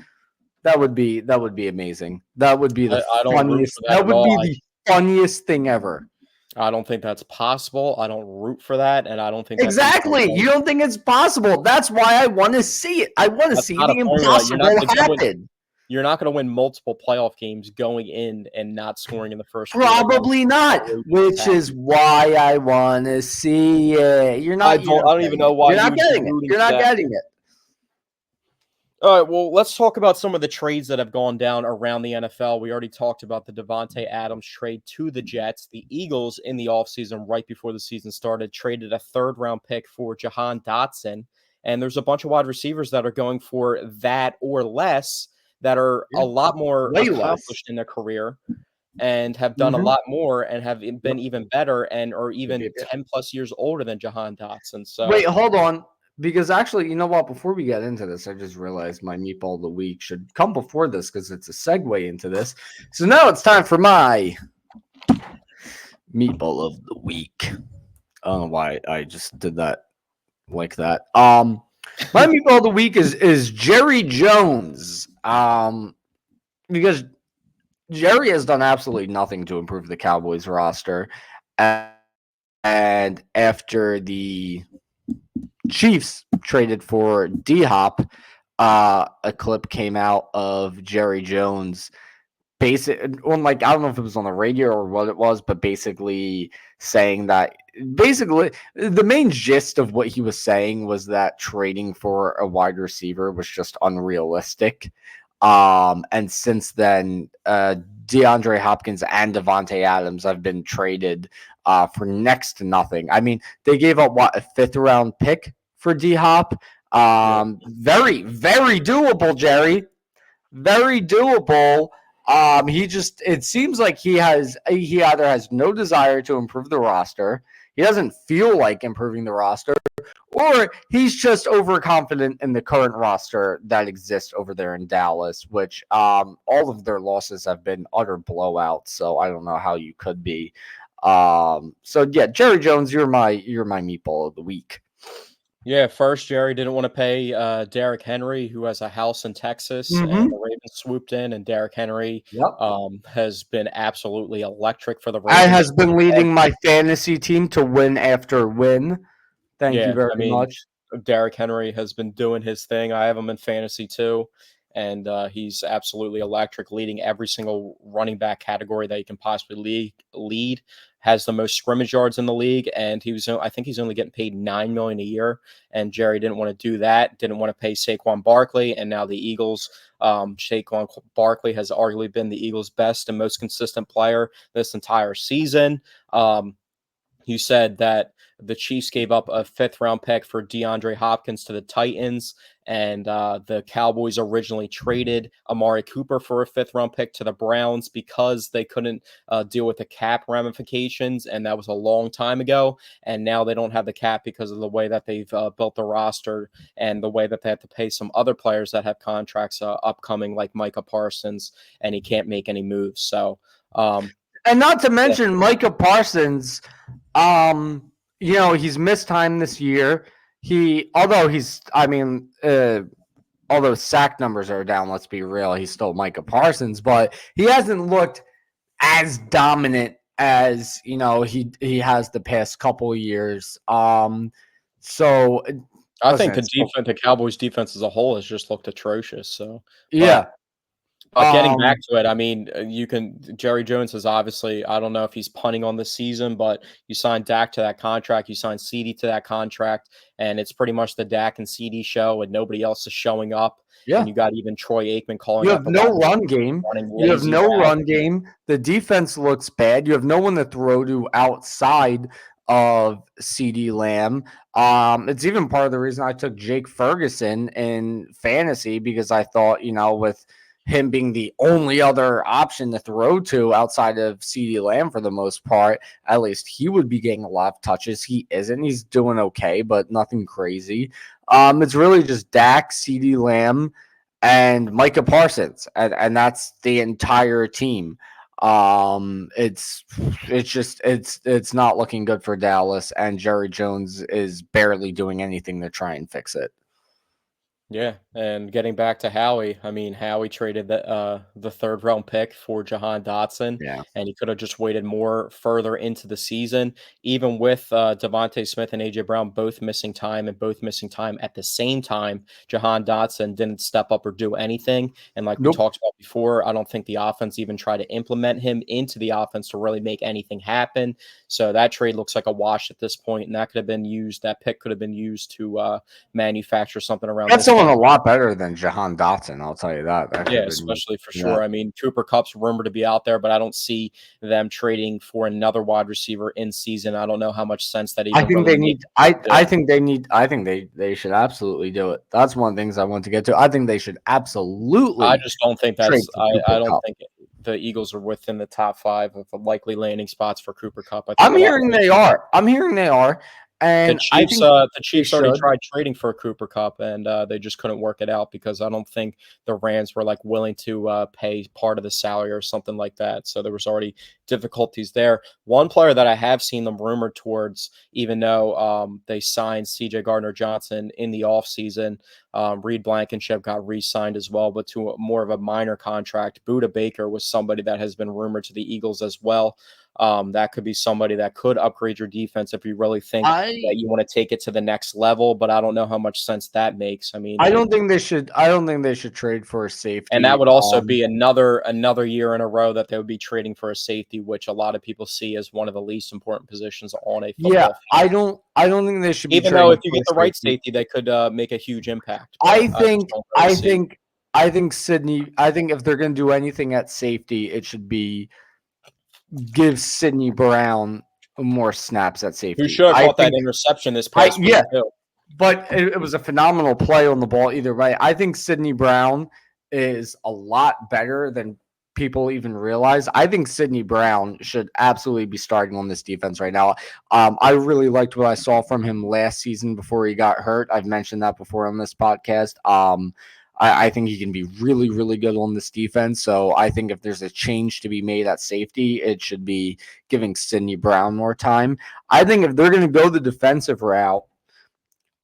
That would be amazing. That would be the funniest. That would be the funniest thing ever. I don't think that's possible. I don't root for that, and I don't think exactly. You don't think it's possible. That's why I want to see it. I want to see the impossible happen. You're not going to win multiple playoff games going in and not scoring in the first. Probably not, which is why I want to see it. You're not. I don't even know why you're not getting it. You're not getting it. All right, well, let's talk about some of the trades that have gone down around the NFL. We already talked about the Davante Adams trade to the Jets. The Eagles in the offseason, right before the season started, traded a third-round pick for Jahan Dotson. And there's a bunch of wide receivers that are going for that or less that are a lot more accomplished in their career and have done a lot more and have been even better and are even 10-plus years older than Jahan Dotson. So wait, hold on. Because actually, you know what? Before we get into this, I just realized my Meatball of the Week should come before this because it's a segue into this. So now it's time for my Meatball of the Week. I don't know why I just did that like that. My Meatball of the Week is Jerry Jones. Because Jerry has done absolutely nothing to improve the Cowboys roster. And after the Chiefs traded for D-Hop, a clip came out of Jerry Jones I don't know if it was on the radio or what it was, but basically saying that the main gist of what he was saying was that trading for a wide receiver was just unrealistic. And since then, DeAndre Hopkins and Davante Adams have been traded for next to nothing. I mean, they gave up a 5th-round pick for D-Hop. Very, very doable, Jerry. Very doable. It seems like he either has no desire to improve the roster, he doesn't feel like improving the roster, or he's just overconfident in the current roster that exists over there in Dallas, which all of their losses have been utter blowouts. So I don't know how you could be. So yeah, Jerry Jones, you're my Meatball of the Week. Yeah, first, Jerry didn't want to pay Derrick Henry, who has a house in Texas, and the Ravens swooped in, and Derrick Henry has been absolutely electric for the Ravens. I has been leading my fantasy team to win after win. Thank you very much. Derrick Henry has been doing his thing. I have him in fantasy too, and he's absolutely electric, leading every single running back category that he can possibly lead. Has the most scrimmage yards in the league, and I think he's only getting paid $9 million a year. And Jerry didn't want to do that, didn't want to pay Saquon Barkley, and now the Eagles. Saquon Barkley has arguably been the Eagles' best and most consistent player this entire season. You said that the Chiefs gave up a 5th-round pick for DeAndre Hopkins to the Titans, and the Cowboys originally traded Amari Cooper for a 5th-round pick to the Browns because they couldn't deal with the cap ramifications, and that was a long time ago. And now they don't have the cap because of the way that they've built the roster and the way that they have to pay some other players that have contracts upcoming, like Micah Parsons, and he can't make any moves. So, and not to mention Micah Parsons. He's missed time this year. Although sack numbers are down, let's be real, he's still Micah Parsons, but he hasn't looked as dominant as, he has the past couple of years. So I think the Cowboys defense as a whole has just looked atrocious. So yeah. But getting back to it, Jerry Jones is obviously, I don't know if he's punting on the season, but you signed Dak to that contract, you signed CD to that contract, and it's pretty much the Dak and CD show, and nobody else is showing up. Yeah. And you got even Troy Aikman calling. You have no run game. You have no run game. The defense looks bad. You have no one to throw to outside of CeeDee Lamb. It's even part of the reason I took Jake Ferguson in fantasy, because I thought, with him being the only other option to throw to outside of CeeDee Lamb for the most part, at least he would be getting a lot of touches. He isn't. He's doing okay, but nothing crazy. It's really just Dak, CeeDee Lamb, and Micah Parsons, and that's the entire team. It's not looking good for Dallas, and Jerry Jones is barely doing anything to try and fix it. Yeah, and getting back to Howie, I mean, Howie traded the third round pick for Jahan Dotson, Yeah. and he could have just waited more further into the season, even with Devontae Smith and AJ Brown both missing time at the same time. Jahan Dotson didn't step up or do anything, and like we Nope. talked about before, I don't think the offense even tried to implement him into the offense to really make anything happen. So that trade looks like a wash at this point, and that could have been used. That pick could have been used to manufacture something around That's this someone time. a lot better than Jahan Dotson, I'll tell you that. That Yeah, could have been, especially for sure. I mean, Cooper Kupp's rumored to be out there, but I don't see them trading for another wide receiver in season. I don't know how much sense that I even think really they makes. need. I think they should absolutely do it. That's one of the things I want to get to. I think they should I absolutely just don't think trade that's. for I Cooper don't Kupp. think the Eagles are within the top 5 of likely landing spots for Cooper Kupp. I think I'm a lot. hearing they are. And I think The they Chiefs already should. tried trading for Cooper Kupp, and they just couldn't work it out because I don't think the Rams were like willing to pay part of the salary or something like that. So there was already difficulties there. One player that I have seen them rumored towards, even though they signed C.J. Gardner-Johnson in the offseason, Reed Blankenship got re-signed as well, but to more of a minor contract. Budda Baker was somebody that has been rumored to the Eagles as well. That could be somebody that could upgrade your defense if you really think that you want to take it to the next level, but I don't know how much sense that makes. I mean, I don't think they should. I don't think they should trade for a and that safety. would also be another year in a row that they would be trading for a safety, which a lot of people see as one of the least important positions on a Yeah, football I field. don't. I don't think they should be Even though trading if you for get a the right safety. safety, they could make a huge impact, I but I just think. don't really I see it. think. I think Sydney. I think if they're going to do anything at safety, it should be give Sidney Brown more snaps at Who safety. should have I caught that think. interception this I past week yeah, too? but it was a phenomenal play on the ball either way. I think Sidney Brown is a lot better than people even realize. I think Sidney Brown should absolutely be starting on this defense right now. I really liked what I saw from him last season before he got hurt. I've mentioned that before on this podcast. I think he can be really, really good on this defense. So I think if there's a change to be made at safety, it should be giving Sidney Brown more time. I think if they're going to go the defensive route,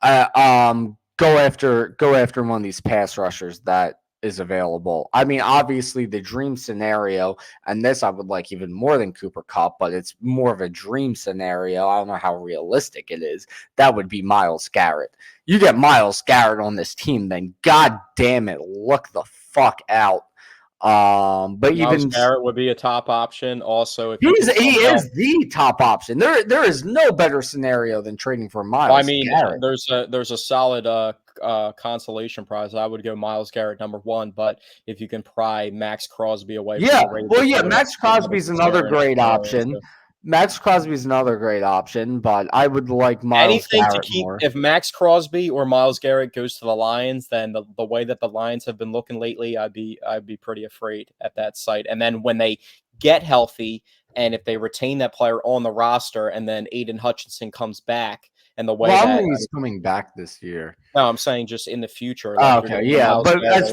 go after one of these pass rushers that is available. I mean, obviously the dream scenario, and this I would like even more than Cooper Kupp, but it's more of a dream scenario. I don't know how realistic it is. That would be Myles Garrett. You get Myles Garrett on this team, then god damn it, look the fuck out. But Myles even Garrett would be a top option. Also, if you he could somehow, is the top option. There is no better scenario than trading for well, I Myles mean, Garrett. there's a solid consolation prize. I would go Myles Garrett #1, but if you can pry Max Crosby away from Yeah, the Raiders, well, yeah, I would Max also be another Crosby's another great option. scenario. Max Crosby's another great option, but I would like Myles Anything to Garrett keep more. if Max Crosby or Myles Garrett goes to the Lions, then the way that the Lions have been looking lately, I'd be pretty afraid at that site. And then when they get healthy and if they retain that player on the roster and then Aiden Hutchinson comes back and the way Well, I don't that think he's coming back this year. no, I'm saying just in the future, like you're Okay, gonna go yeah, Myles but Garrett, Max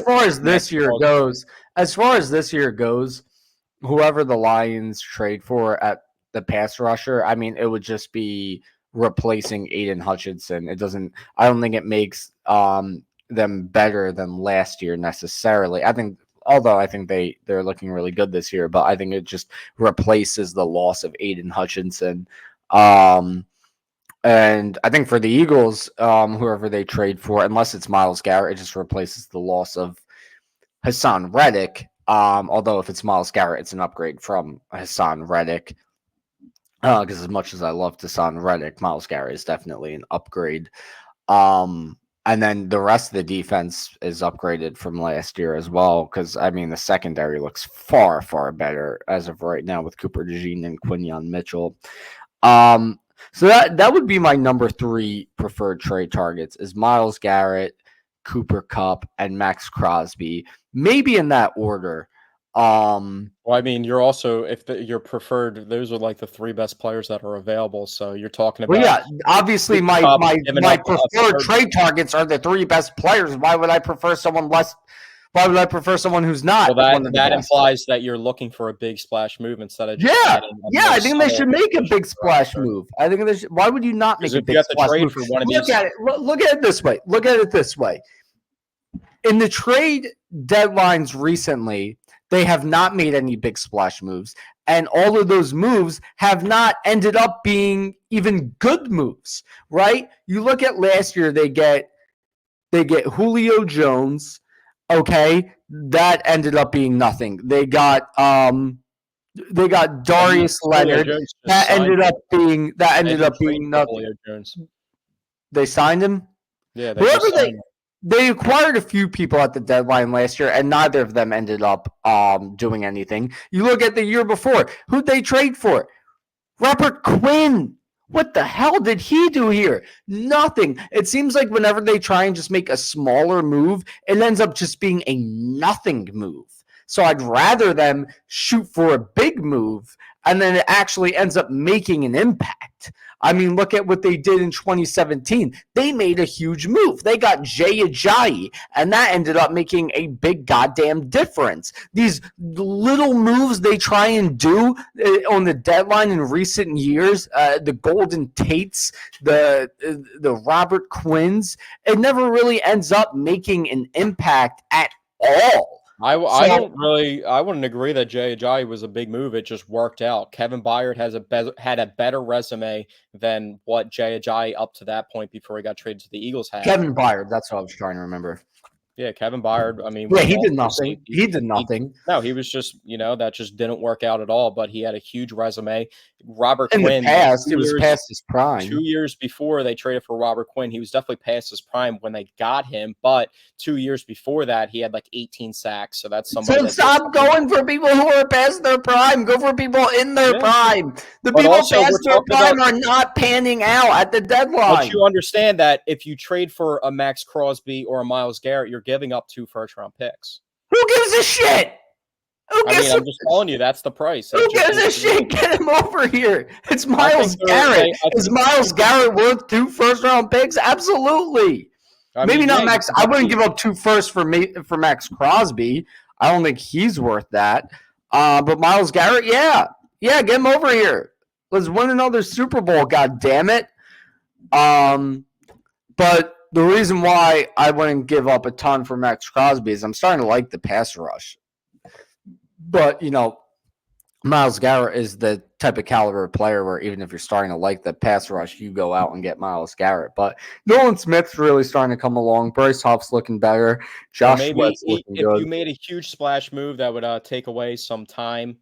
Crosby. as far as this year goes, whoever the Lions trade for at the pass rusher, I mean, it would just be replacing Aiden Hutchinson. It doesn't. I don't think it makes them better than last year necessarily. Although I think they're looking really good this year, but I think it just replaces the loss of Aiden Hutchinson. And I think for the Eagles, whoever they trade for, unless it's Myles Garrett, it just replaces the loss of Hassan Reddick. Although if it's Myles Garrett, it's an upgrade from Hassan Reddick. Because as much as I love Hassan Reddick, Myles Garrett is definitely an upgrade. And then the rest of the defense is upgraded from last year as well. Because I mean, the secondary looks far, far better as of right now with Cooper DeJean and Quinyon Mitchell. Um, So that would be my number 3 preferred trade targets is Myles Garrett, Cooper Kupp, and Max Crosby. Maybe in that order. Well, I mean, you're also your preferred. Those are like the 3 best players that are available. So you're talking about. Well, yeah, obviously my preferred trade targets are the 3 best players. Why would I prefer someone less? Why would I prefer someone who's not? Well, that implies that you're looking for a big splash move instead of just I think they should make a big splash move. I think they should. Why would you not make a big splash move? Look at it. Look at it this way. Look at it this way. In the trade deadlines recently, they have not made any big splash moves, and all of those moves have not ended up being even good moves. Right? You look at last year, they get Julio Jones. Okay, that ended up being nothing. They got Darius Leonard. That ended up being nothing. They signed him. Yeah, they acquired a few people at the deadline last year, and neither of them ended up doing anything. You look at the year before. Who'd they trade for? Robert Quinn. What the hell did he do here? Nothing. It seems like whenever they try and just make a smaller move, it ends up just being a nothing move. So I'd rather them shoot for a big move and then it actually ends up making an impact. I mean, look at what they did in 2017. They made a huge move. They got Jay Ajayi, and that ended up making a big goddamn difference. These little moves they try and do on the deadline in recent years, the Golden Tates, the Robert Quinns, it never really ends up making an impact at all. I wouldn't agree that Jay Ajayi was a big move. It just worked out. Kevin Byard had a better resume than what Jay Ajayi up to that point before he got traded to the Eagles had. Kevin Byard, that's what I was trying to remember. Yeah, Kevin Byard. I mean, he did nothing. He did nothing. No, he was just, that just didn't work out at all. But he had a huge resume. Robert Quinn. In the past, he was past his prime. 2 years before they traded for Robert Quinn, he was definitely past his prime when they got him. But 2 years before that, he had like 18 sacks. So that's somebody. So stop going for people who are past their prime. Go for people in their prime. The people past their prime are not panning out at the deadline. But you understand that if you trade for a Max Crosby or a Myles Garrett, you're giving up 2 first-round picks. Who gives a shit? I'm just telling you, that's the price. Who gives a shit? Get him over here. It's Myles Garrett. Is Myles Garrett worth 2 first-round picks? Absolutely. Maybe not Max. I wouldn't give up 2 firsts for Max Crosby. I don't think he's worth that. But Myles Garrett, yeah, get him over here. Let's win another Super Bowl. God damn it. But the reason why I wouldn't give up a ton for Max Crosby is I'm starting to like the pass rush. But, Myles Garrett is the type of caliber of player where even if you're starting to like the pass rush, you go out and get Myles Garrett. But Nolan Smith's really starting to come along. Bryce Huff's looking better. Josh Sweat's looking good. If you made a huge splash move, that would take away some time,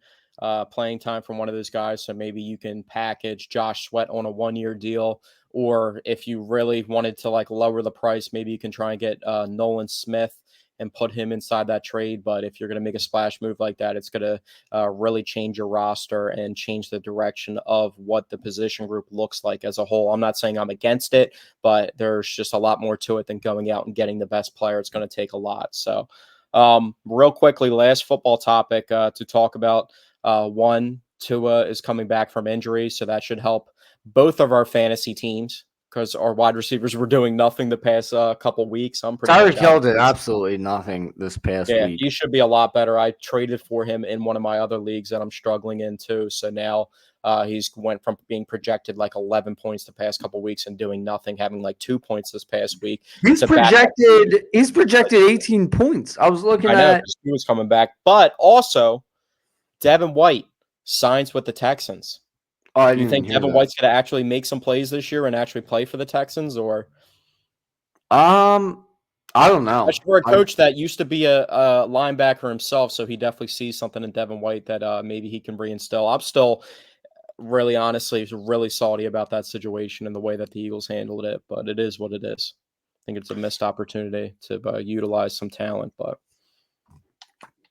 playing time from one of those guys. So maybe you can package Josh Sweat on a 1-year deal. Or if you really wanted to lower the price, maybe you can try and get Nolan Smith and put him inside that trade. But if you're going to make a splash move like that, it's going to really change your roster and change the direction of what the position group looks like as a whole. I'm not saying I'm against it, but there's just a lot more to it than going out and getting the best player. It's going to take a lot. So real quickly, last football topic to talk about. Tua is coming back from injury, so that should help both of our fantasy teams, because our wide receivers were doing nothing the past couple weeks. Tyreek Hill did absolutely nothing this past week. He should be a lot better. I traded for him in one of my other leagues that I'm struggling in too. So now he's went from being projected 11 points the past couple weeks and doing nothing, having 2 points this past week. He's projected 18 points. I was looking at he was coming back, but also Devin White signs with the Texans. Do you think Devin White's going to actually make some plays this year and actually play for the Texans, or? I don't know. Especially for a coach that used to be a linebacker himself, so he definitely sees something in Devin White that maybe he can reinstill. I'm still really, honestly, really salty about that situation and the way that the Eagles handled it, but it is what it is. I think it's a missed opportunity to utilize some talent, but.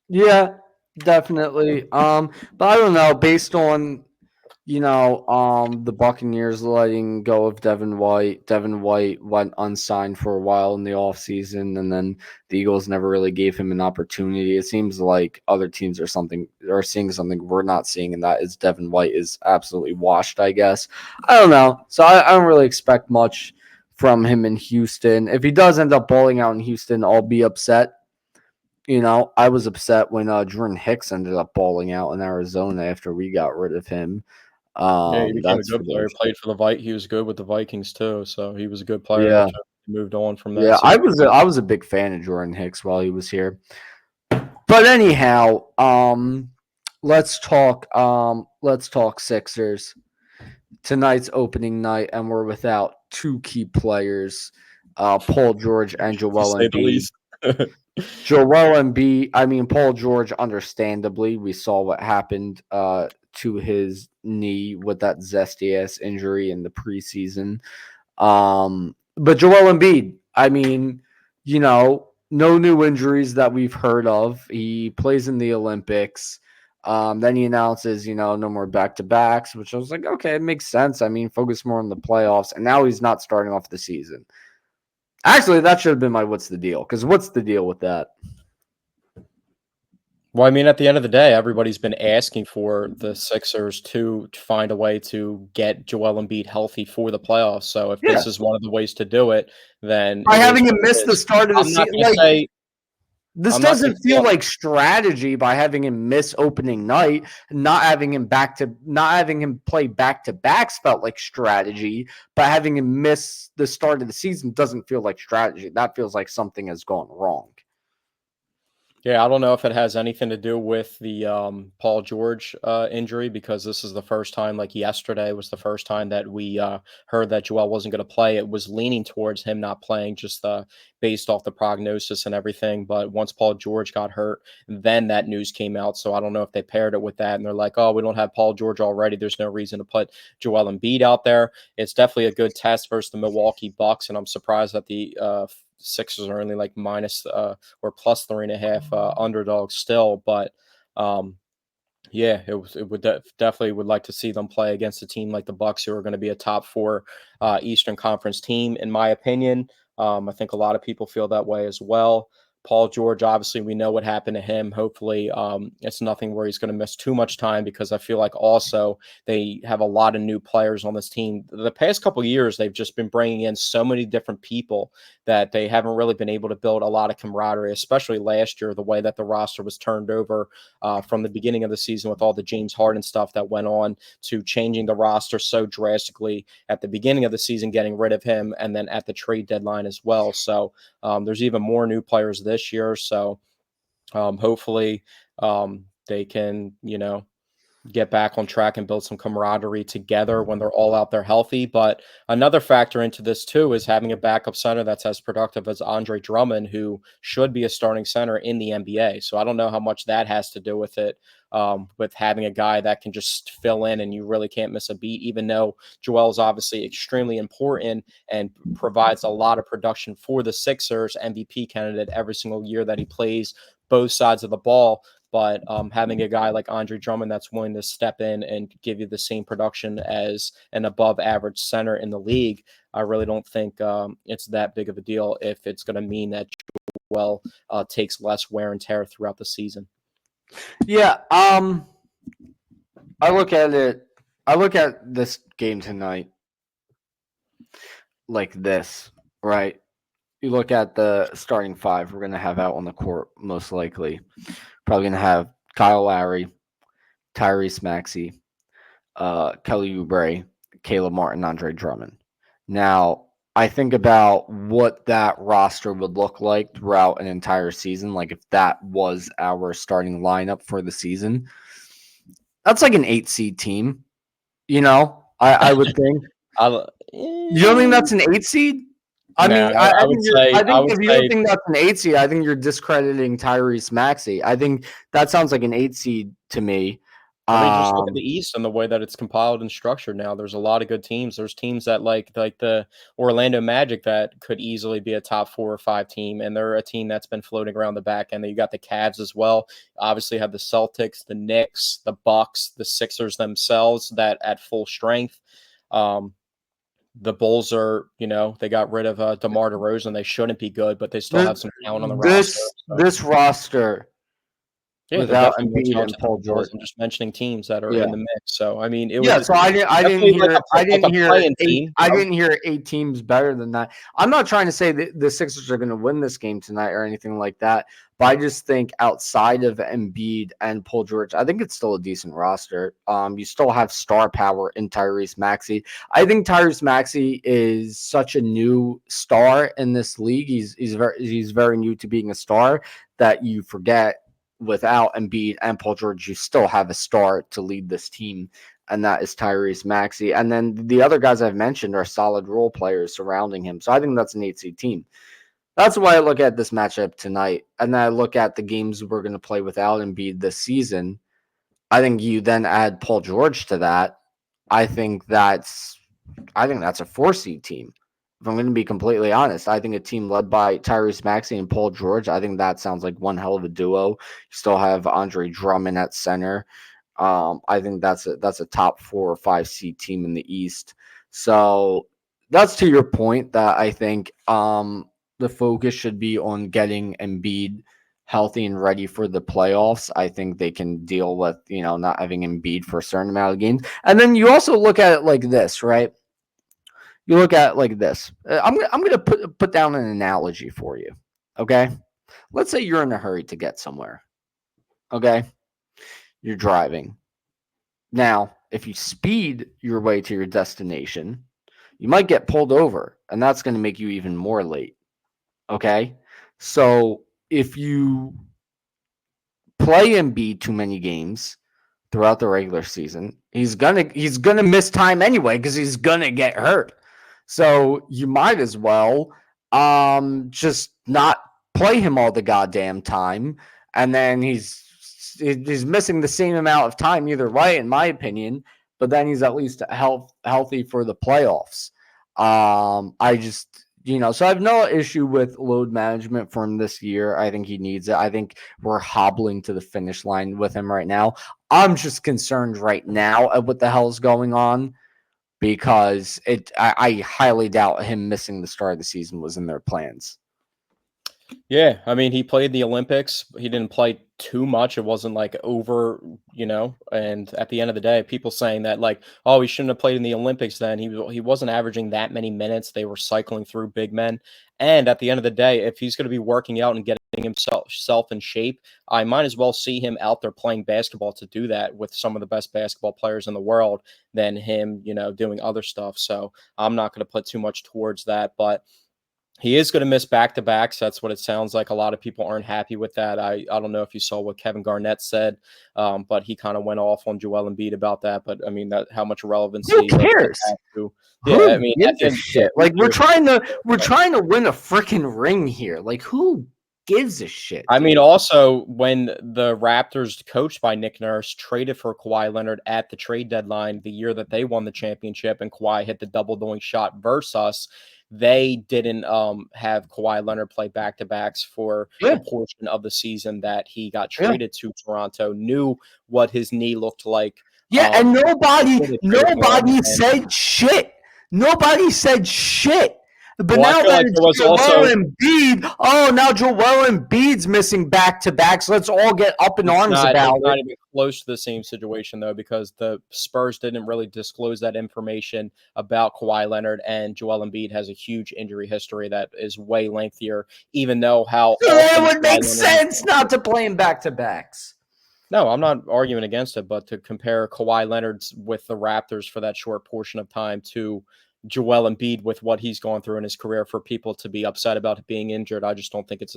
Yeah, definitely. But I don't know, based on the Buccaneers letting go of Devin White. Devin White went unsigned for a while in the offseason, and then the Eagles never really gave him an opportunity. It seems like other teams are seeing something we're not seeing, and that is Devin White is absolutely washed, I guess. I don't know. So I don't really expect much from him in Houston. If he does end up balling out in Houston, I'll be upset. I was upset when Jordan Hicks ended up balling out in Arizona after we got rid of him. Yeah, he became a That's for good player. Played for the He was good with the Vikings too, so he was a good player. yeah, Until he moved on from that. yeah. So I was a big fan of Jordan Hicks while he was here. But anyhow, let's talk Sixers. Tonight's opening night, and we're without two key players, Paul George and to Joel say the Embiid. least. Paul George, understandably, we saw what happened to his knee with that zesty ass injury in the preseason. But Joel Embiid, no new injuries that we've heard of. He plays in the Olympics. Then he announces, no more back to backs, which I was like, okay, it makes sense. Focus more on the playoffs. And now he's not starting off the season. Actually, that should have been my what's the deal? Because what's the deal with that? Well, at the end of the day, everybody's been asking for the Sixers to find a way to get Joel Embiid healthy for the playoffs. So if Yeah. this is one of the ways to do it, then By it is having him what miss it the is. start of the I'm not season, going to say. this I'm not going doesn't to feel say. like strategy by having him miss opening night, not having him play back to backs felt like strategy, but having him miss the start of the season doesn't feel like strategy. That feels like something has gone wrong. Yeah, I don't know if it has anything to do with the Paul George injury, because this is the first time, like yesterday was the first time that we heard that Joel wasn't going to play. It was leaning towards him not playing, just based off the prognosis and everything. But once Paul George got hurt, then that news came out. So I don't know if they paired it with that and they're like, oh, we don't have Paul George already. There's no reason to put Joel Embiid out there. It's definitely a good test versus the Milwaukee Bucks, and I'm surprised that the Sixers are only like minus or plus 3.5 underdogs still. But yeah, it would definitely would like to see them play against a team like the Bucks, who are going to be a top 4 Eastern Conference team, in my opinion. I think a lot of people feel that way as well. Paul George, obviously, we know what happened to him. Hopefully, it's nothing where he's going to miss too much time, because I feel like also they have a lot of new players on this team. The past couple of years, they've just been bringing in so many different people that they haven't really been able to build a lot of camaraderie, especially last year, the way that the roster was turned over from the beginning of the season with all the James Harden stuff that went on, to changing the roster so drastically at the beginning of the season, getting rid of him, and then at the trade deadline as well. So there's even more new players this year. So hopefully they can, get back on track and build some camaraderie together when they're all out there healthy. But another factor into this too is having a backup center that's as productive as Andre Drummond, who should be a starting center in the NBA. So I don't know how much that has to do with it, with having a guy that can just fill in and you really can't miss a beat, even though Joel is obviously extremely important and provides a lot of production for the Sixers, MVP candidate every single year that he plays both sides of the ball. But having a guy like Andre Drummond that's willing to step in and give you the same production as an above average center in the league, I really don't think it's that big of a deal if it's going to mean that Joel takes less wear and tear throughout the season. Yeah, I look at this game tonight like this, right? You look at the starting 5 we're going to have out on the court, most likely. Probably going to have Kyle Lowry, Tyrese Maxey, Kelly Oubre, Caleb Martin, Andre Drummond. Now, I think about what that roster would look like throughout an entire season. Like if that was our starting lineup for the season, that's like an 8 seed team. I would think. You don't think that's an 8 seed? I think if you don't think that's an 8 seed, I think you're discrediting Tyrese Maxey. I think that sounds like an 8 seed to me. I mean, just look at the East and the way that it's compiled and structured now. There's a lot of good teams. There's teams that like the Orlando Magic that could easily be a top 4 or 5 team, and they're a team that's been floating around the back end. You got the Cavs as well. Obviously, have the Celtics, the Knicks, the Bucks, the Sixers themselves that at full strength. The Bulls are, they got rid of DeMar DeRozan. They shouldn't be good, but they still have some talent on the roster. This roster. Yeah, without Embiid and Paul George. I'm just mentioning teams that are in the mix. So I mean, it was. Yeah, so I didn't hear 8 teams better than that. I'm not trying to say that the Sixers are going to win this game tonight or anything like that, but I just think outside of Embiid and Paul George, I think it's still a decent roster. You still have star power in Tyrese Maxey. I think Tyrese Maxey is such a new star in this league. He's very new to being a star that you forget. Without Embiid and Paul George, you still have a star to lead this team, and that is Tyrese Maxey. And then the other guys I've mentioned are solid role players surrounding him. So I think that's an 8-seed team. That's why I look at this matchup tonight, and then I look at the games we're going to play without Embiid this season. I think you then add Paul George to that. I think that's a 4-seed team. If I'm going to be completely honest, I think a team led by Tyrese Maxey and Paul George, I think that sounds like one hell of a duo. You still have Andre Drummond at center. I think that's a top 4 or 5 seed team in the East. So that's to your point that I think the focus should be on getting Embiid healthy and ready for the playoffs. I think they can deal with, not having Embiid for a certain amount of games. And then you also look at it like this, right? You look at it like this. I'm going to put down an analogy for you, okay? Let's say you're in a hurry to get somewhere, okay? You're driving. Now, if you speed your way to your destination, you might get pulled over, and that's going to make you even more late, okay? So if you play Embiid too many games throughout the regular season, he's gonna miss time anyway because he's gonna get hurt. So you might as well just not play him all the goddamn time, and then he's missing the same amount of time either way, in my opinion. But then he's at least healthy for the playoffs. So I have no issue with load management for him this year. I think he needs it. I think we're hobbling to the finish line with him right now. I'm just concerned right now at what the hell is going on because I highly doubt him missing the start of the season was in their plans. Yeah, I mean, he played the Olympics. He didn't play too much. It wasn't like over, and at the end of the day, people saying that like, oh, he shouldn't have played in the Olympics then. He wasn't averaging that many minutes. They were cycling through big men. And at the end of the day, if he's going to be working out and getting himself in shape, I might as well see him out there playing basketball to do that with some of the best basketball players in the world than him, doing other stuff. So I'm not going to put too much towards that, but he is going to miss back-to-backs. That's what it sounds like. A lot of people aren't happy with that. I don't know if you saw what Kevin Garnett said, but he kind of went off on Joel Embiid about that. But I mean, how much relevancy? Who cares? Yeah, I mean, shit. Like we're trying to win a freaking ring here. Like who gives a shit? I mean, also when the Raptors, coached by Nick Nurse, traded for Kawhi Leonard at the trade deadline the year that they won the championship, and Kawhi hit the double-doing shot versus us. They didn't have Kawhi Leonard play back-to-backs for the portion of the season that he got traded to Toronto, knew what his knee looked like. Yeah, and nobody said shit. Nobody said shit. But now that it's Joel Embiid, now Joel Embiid's missing back-to-backs. Let's all get up in arms about it. It's not even close to the same situation, though, because the Spurs didn't really disclose that information about Kawhi Leonard, and Joel Embiid has a huge injury history that is way lengthier, even though it would make sense not to play him back-to-backs. No, I'm not arguing against it, but to compare Kawhi Leonard with the Raptors for that short portion of time to Joel Embiid with what he's gone through in his career for people to be upset about being injured. I just don't think it's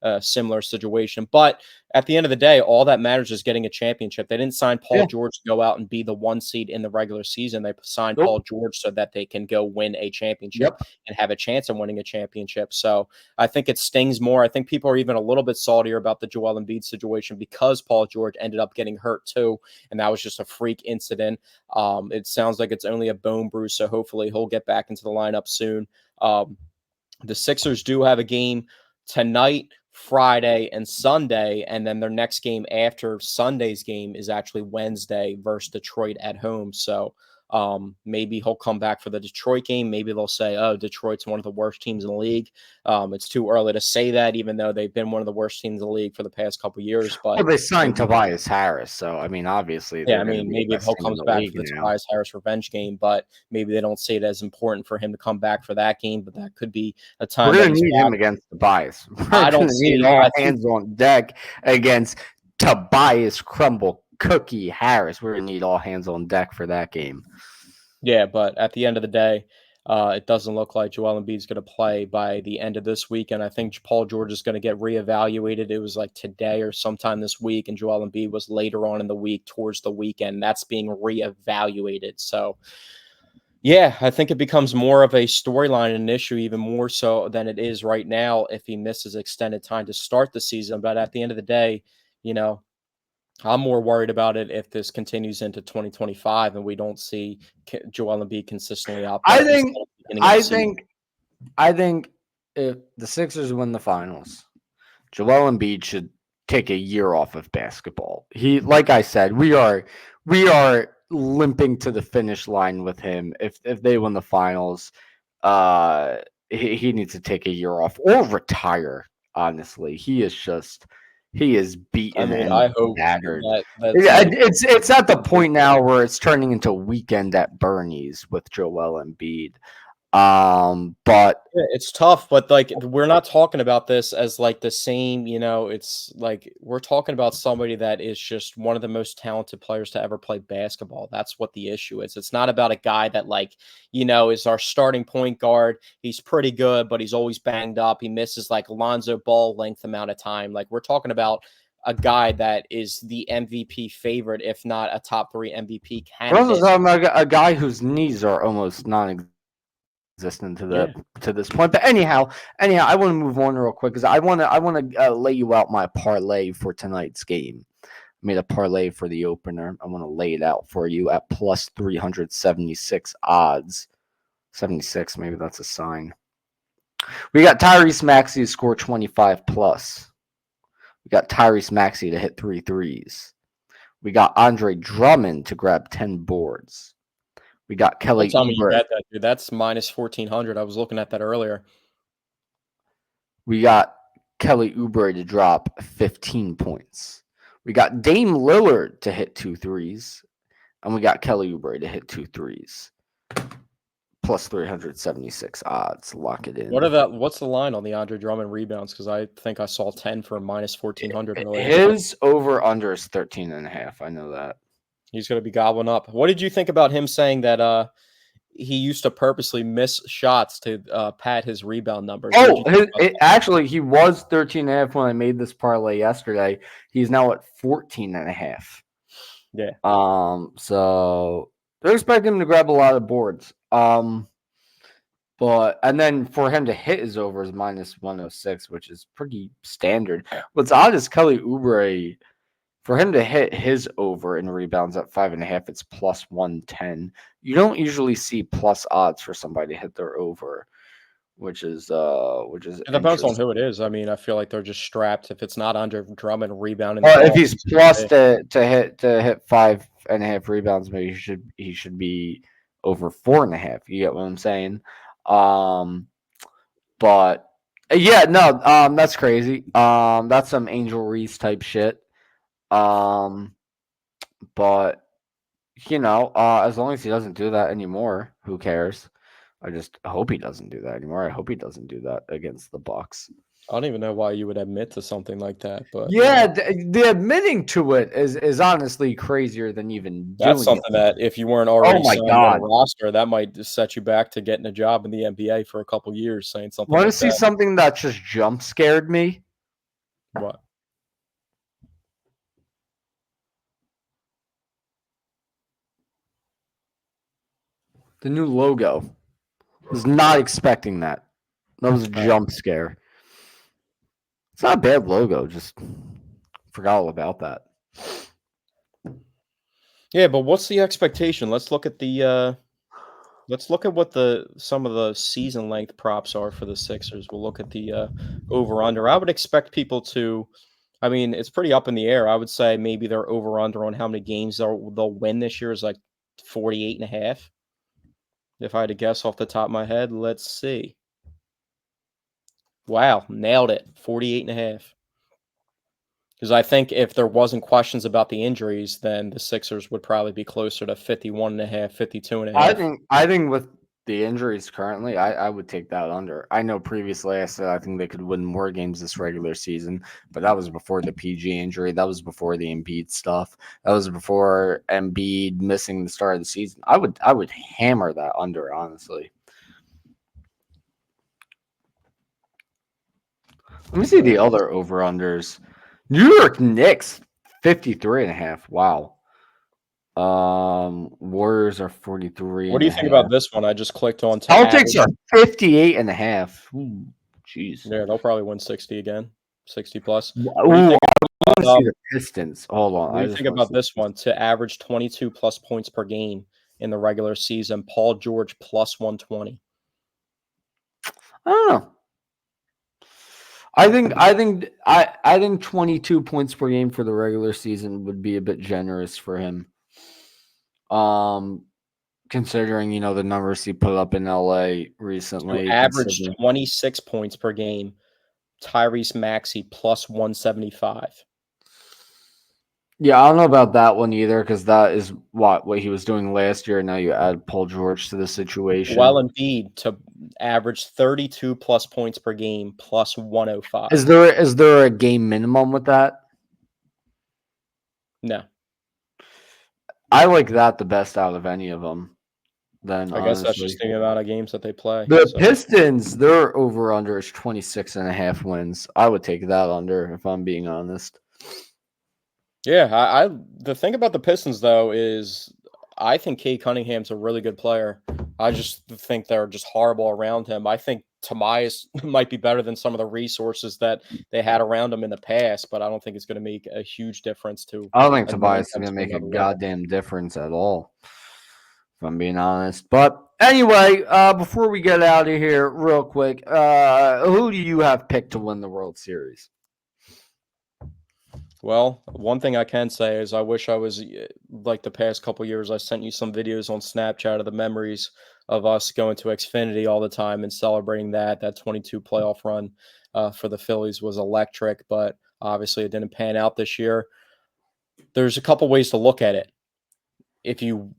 a similar situation. But at the end of the day, all that matters is getting a championship. They didn't sign Paul George to go out and be the 1 seed in the regular season. They signed Paul George so that they can go win a championship and have a chance of winning a championship. So I think it stings more. I think people are even a little bit saltier about the Joel Embiid situation because Paul George ended up getting hurt too, and that was just a freak incident. It sounds like it's only a bone bruise, so hopefully he'll get back into the lineup soon. The Sixers do have a game tonight, Friday, and Sunday, and then their next game after Sunday's game is actually Wednesday versus Detroit at home. So maybe he'll come back for the Detroit game. Maybe they'll say, oh, Detroit's one of the worst teams in the league. It's too early to say that, even though they've been one of the worst teams in the league for the past couple of years. But they signed Tobias Harris, so I mean, obviously, maybe he'll come back for the Tobias Harris revenge game, but maybe they don't see it as important for him to come back for that game. But that could be a time. We're going to need him against Tobias. I don't see all hands on deck against Tobias Crumble Cookie Harris. We're going to need all hands on deck for that game. Yeah, but at the end of the day, it doesn't look like Joel Embiid's going to play by the end of this week. And I think Paul George is going to get reevaluated. It was like today or sometime this week, and Joel Embiid was later on in the week towards the weekend. That's being reevaluated. So, yeah, I think it becomes more of a storyline and an issue, even more so than it is right now if he misses extended time to start the season. But at the end of the day, I'm more worried about it if this continues into 2025 and we don't see Joel Embiid consistently out. I think if the Sixers win the finals, Joel Embiid should take a year off of basketball. Like I said, we are limping to the finish line with him. If they win the finals, he needs to take a year off or retire. Honestly, he is beaten and battered. It's at the point now where it's turning into weekend at Bernie's with Joel Embiid. But it's tough, but like we're not talking about this as like the same, it's like we're talking about somebody that is just one of the most talented players to ever play basketball. That's what the issue is. It's not about a guy that is our starting point guard. He's pretty good, but he's always banged up. He misses like Lonzo Ball length amount of time. Like we're talking about a guy that is the MVP favorite, if not a top 3 MVP candidate. We're also talking about a guy whose knees are almost non-existent to this point. But anyhow, I want to move on real quick because I want to lay you out my parlay for tonight's game. I made a parlay for the opener. I want to lay it out for you at plus 376 odds. 76, maybe that's a sign. We got Tyrese Maxey to score 25 plus. We got Tyrese Maxey to hit 3 threes. We got Andre Drummond to grab 10 boards. We got Kelly Oubre. That, dude. That's minus 1,400. I was looking at that earlier. We got Kelly Oubre to drop 15 points. We got Dame Lillard to hit 2 threes. And we got Kelly Oubre to hit 2 threes. Plus 376 odds. Lock it in. What's the line on the Andre Drummond rebounds? Because I think I saw 10 for minus 1,400 earlier. His over-under is 13.5. I know that. He's going to be gobbling up. What did you think about him saying that he used to purposely miss shots to pad his rebound numbers? Actually, he was 13.5 when I made this parlay yesterday. He's now at 14.5. Yeah. So they're expecting him to grab a lot of boards. And then for him to hit his over is minus 106, which is pretty standard. What's odd is Kelly Oubre. For him to hit his over in rebounds at 5.5, it's plus 110. You don't usually see plus odds for somebody to hit their over, which is it depends on who it is. I mean, I feel like they're just strapped. If it's not Andre Drummond rebounding, if he's plus to hit 5.5 rebounds, maybe he should be over 4.5. You get what I'm saying? But yeah, no, that's crazy. That's some Angel Reese type shit. But as long as he doesn't do that anymore, who cares? I just hope he doesn't do that anymore. I hope he doesn't do that against the Bucks. I don't even know why you would admit to something like that, but Yeah, the admitting to it is honestly crazier than even that's doing something it. that if you weren't Oh already my signed on a god. roster, that might just set you back to getting a job in the NBA for a couple years saying something Want to like see that. something that just jump scared me? What? The new logo. Was not expecting that. That was a Uh, jump scare. It's not a bad logo, just forgot all about that. yeah, but what's the expectation? Let's look at what some of the season length props are for the Sixers. We'll look at the over under. I would expect people to. I mean, it's pretty up in the air. I would say maybe their over under on how many games they'll win this year is like 48.5. If I had to guess off the top of my head, let's see. Wow, nailed it. 48.5. Because I think if there wasn't questions about the injuries, then the Sixers would probably be closer to 51.5, 52.5. I think with the injuries currently, I would take that under. I know previously I said I think they could win more games this regular season, but that was before the PG injury. That was before the Embiid stuff. That was before Embiid missing the start of the season. I would hammer that under, honestly. Let me see the other over-unders. New York Knicks, 53.5. Wow. Warriors are 43 What do and you a think half. about this one? I just clicked on to Celtics average. are 58.5. Ooh, jeez. Yeah, they'll probably win 60 again, 60 plus. Ooh, What do you think I want to about, see the Pistons. Hold on. what do I you just think want to about see. this one? To average 22 plus points per game in the regular season, Paul George plus 120. I don't know. I think 22 points per game for the regular season would be a bit generous for him. Considering the numbers he put up in LA To recently, average considering 26 points per game, Tyrese Maxey plus 175. yeah, I don't know about that one either because that is what he was doing last year. Now you add Paul George to the situation. Joel Embiid to average 32 plus points per game plus 105. Is there a game minimum with that? No, I like that the best out of any of them. Then I guess that's just honestly, the amount of games that they play. the So Pistons, their over under is 26.5 wins. I would take that under if I'm being honest. yeah, I the thing about the Pistons though is I think Cade Cunningham's a really good player. I just think they're just horrible around him. I think Tobias might be better than some of the resources that they had around him in the past, but I don't think it's going to make a huge difference to I don't think advance Tobias is them gonna to make a another level. goddamn difference at all. If I'm being honest. But anyway, before we get out of here, real quick, who do you have picked to win the World Series? Well, one thing I can say is I wish I was like the past couple years. I sent you some videos on Snapchat of the memories of us going to Xfinity all the time and celebrating that. That 22 playoff run for the Phillies was electric, but obviously it didn't pan out this year. There's a couple ways to look at it. If you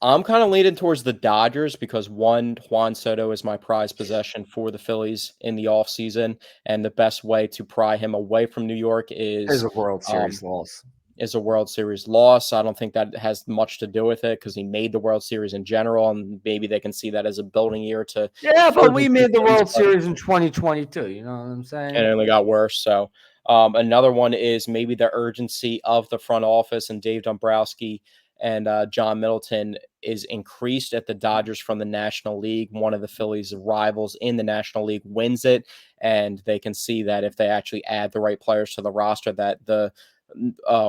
I'm kind of leaning towards the Dodgers because one, Juan Soto is my prized possession for the Phillies in the offseason. And the best way to pry him away from New York Is a World um, Series loss. is a World Series loss. I don't think that has much to do with it because he made the World Series in general, and maybe they can see that as a building year to Yeah, but further we do made the things. World Series in 2022. You know what I'm And saying? it only got worse. So another one is maybe the urgency of the front office and Dave Dombrowski and John Middleton is increased at the Dodgers from the National League. One of the Phillies' rivals in the National League wins it, and they can see that if they actually add the right players to the roster, that the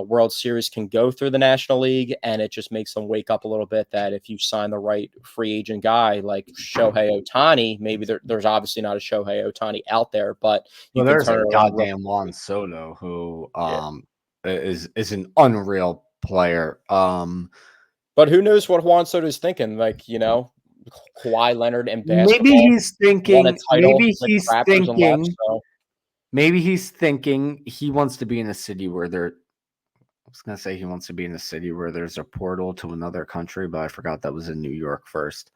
World Series can go through the National League, and it just makes them wake up a little bit that if you sign the right free agent guy like Shohei Ohtani, maybe there's obviously not a Shohei Ohtani out there, but you Well, can there's turn a it around real goddamn Juan quickly. Soto who Yeah. is an unreal player. But who knows what Juan Soto's thinking? Like, Kawhi Leonard in maybe basketball he's won a thinking. title with the Raptors and left. So Maybe he's thinking he wants to be in a city where there. I was gonna say he wants to be in a city where there's a portal to another country, but I forgot that was in New York first.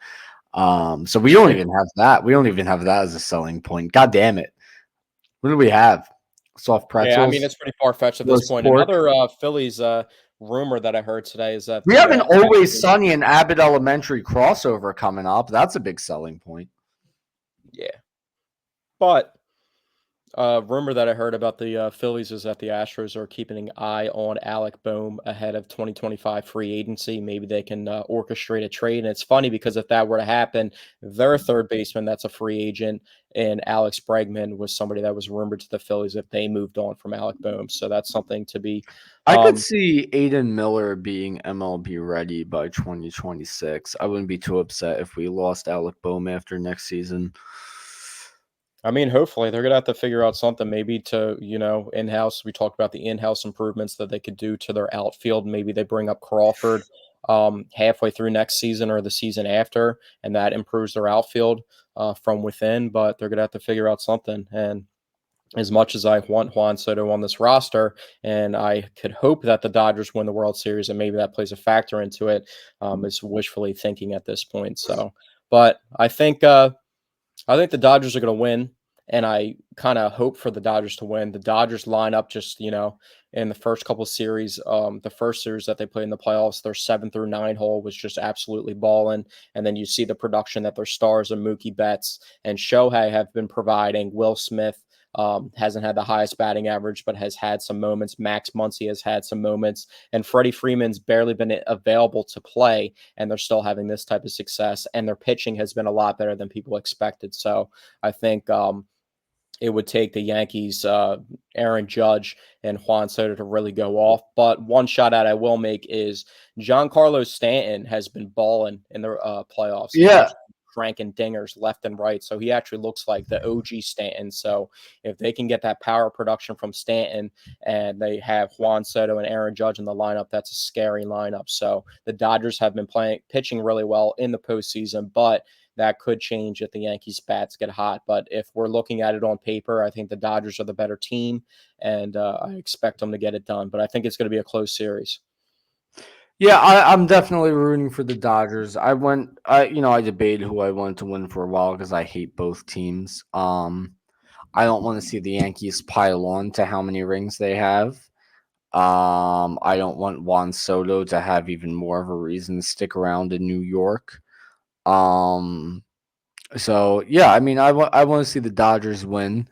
So we don't even have that. We don't even have that as a selling point. God damn it. What do we have? Soft Yeah, I mean, pretzels, it's pretty far-fetched at this roast point. pork. Another, Phillies, rumor that I heard today is that We the, have an Always Sunny and Abbott Elementary crossover coming up. That's a big selling point. yeah. But rumor that I heard about the Phillies is that the Astros are keeping an eye on Alec Boehm ahead of 2025 free agency. Maybe they can orchestrate a trade. And it's funny because if that were to happen, their third baseman that's a free agent and Alex Bregman was somebody that was rumored to the Phillies if they moved on from Alec Boehm. So that's something to be. I could see Aiden Miller being MLB ready by 2026. I wouldn't be too upset if we lost Alec Boehm after next season. I mean, hopefully they're gonna have to figure out something maybe to, in-house. We talked about the in-house improvements that they could do to their outfield. Maybe they bring up Crawford halfway through next season or the season after, and that improves their outfield from within. But they're gonna have to figure out something. And as much as I want Juan Soto on this roster, and I could hope that the Dodgers win the World Series, and maybe that plays a factor into it, is wishfully thinking at this point. So, but I think the Dodgers are going to win, and I kind of hope for the Dodgers to win. The Dodgers lineup just, in the first couple series, the first series that they played in the playoffs, their 7 through 9 hole was just absolutely balling. And then you see the production that their stars and Mookie Betts and Shohei have been providing. Will Smith hasn't had the highest batting average, but has had some moments. Max Muncy has had some moments, and Freddie Freeman's barely been available to play, and they're still having this type of success. And their pitching has been a lot better than people expected. So I think it would take the Yankees, Aaron Judge and Juan Soto to really go off. But one shout out I will make is Giancarlo Stanton has been balling in the playoffs. He's Yeah. just cranking dingers left and right. So he actually looks like the OG Stanton. So if they can get that power production from Stanton and they have Juan Soto and Aaron Judge in the lineup, that's a scary lineup. So the Dodgers have been pitching really well in the postseason, but that could change if the Yankees bats get hot. But if we're looking at it on paper, I think the Dodgers are the better team, and I expect them to get it done. But I think it's going to be a close series. Yeah, I'm definitely rooting for the Dodgers. I debated who I wanted to win for a while because I hate both teams. I don't want to see the Yankees pile on to how many rings they have. I don't want Juan Soto to have even more of a reason to stick around in New York. So yeah, I mean, I want to see the Dodgers win.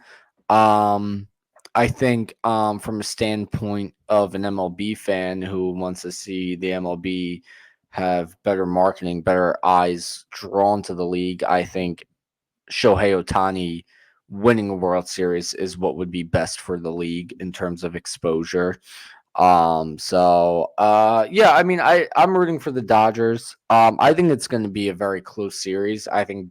Um, I think from a standpoint of an MLB fan who wants to see the MLB have better marketing, better eyes drawn to the league, I think Shohei Ohtani winning a World Series is what would be best for the league in terms of exposure. Yeah, I mean, I'm rooting for the Dodgers. I think it's going to be a very close series. I think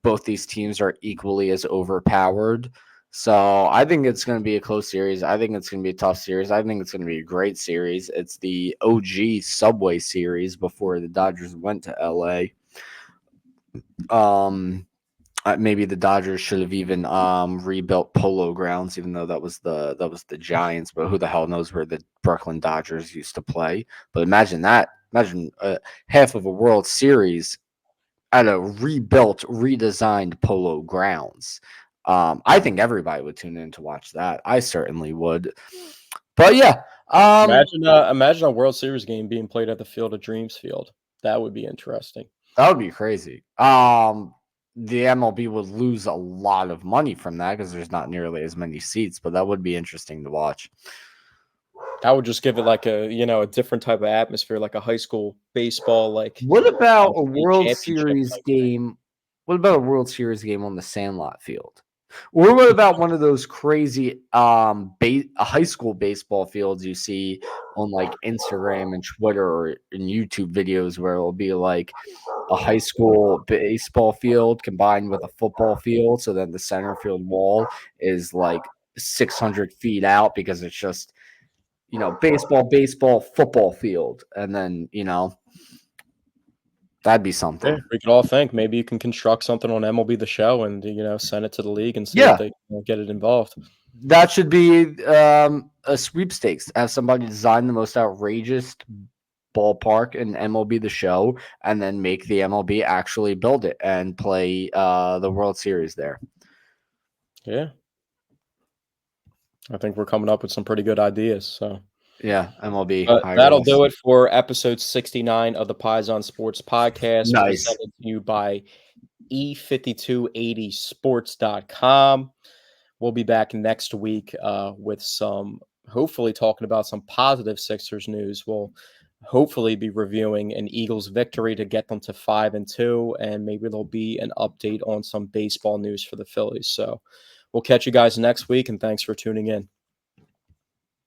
both these teams are equally as overpowered. So I think it's going to be a close series. I think it's going to be a tough series. I think it's going to be a great series. It's the OG Subway Series before the Dodgers went to LA. Maybe the Dodgers should have even rebuilt Polo Grounds, even though that was the Giants. But who the hell knows where the Brooklyn Dodgers used to play? But imagine that. Imagine half of a World Series at a rebuilt, redesigned Polo Grounds. I think everybody would tune in to watch that. I certainly would. But yeah, Imagine a World Series game being played at the Field of Dreams field. That would be interesting. that would be crazy. The MLB would lose a lot of money from that because there's not nearly as many seats, but that would be interesting to watch. That would just give it like a different type of atmosphere, like a high school baseball, What about a state World championship Series type thing. game? What about a World Series game on the Sandlot field? Or what about one of those crazy high school baseball fields you see on like Instagram and Twitter or in YouTube videos where it'll be like a high school baseball field combined with a football field, so then the center field wall is like 600 feet out because it's just baseball, football field, and then that'd be Yeah, something. we could all think maybe you can construct something on MLB The Show and send it to the league and see if Yeah, they can get it involved. that should be a sweepstakes. Have somebody design the most outrageous ballpark in MLB The Show, and then make the MLB actually build it and play the World Series there. Yeah, I think we're coming up with some pretty good ideas. So Yeah, MLB but hire that'll us. do it for episode 69 of the Paisan Sports Podcast, Nice. presented to you by E5280sports.com. We'll be back next week with hopefully talking about some positive Sixers news. We'll hopefully be reviewing an Eagles victory to get them to 5-2, and maybe there'll be an update on some baseball news for the Phillies. So we'll catch you guys next week, and thanks for tuning in.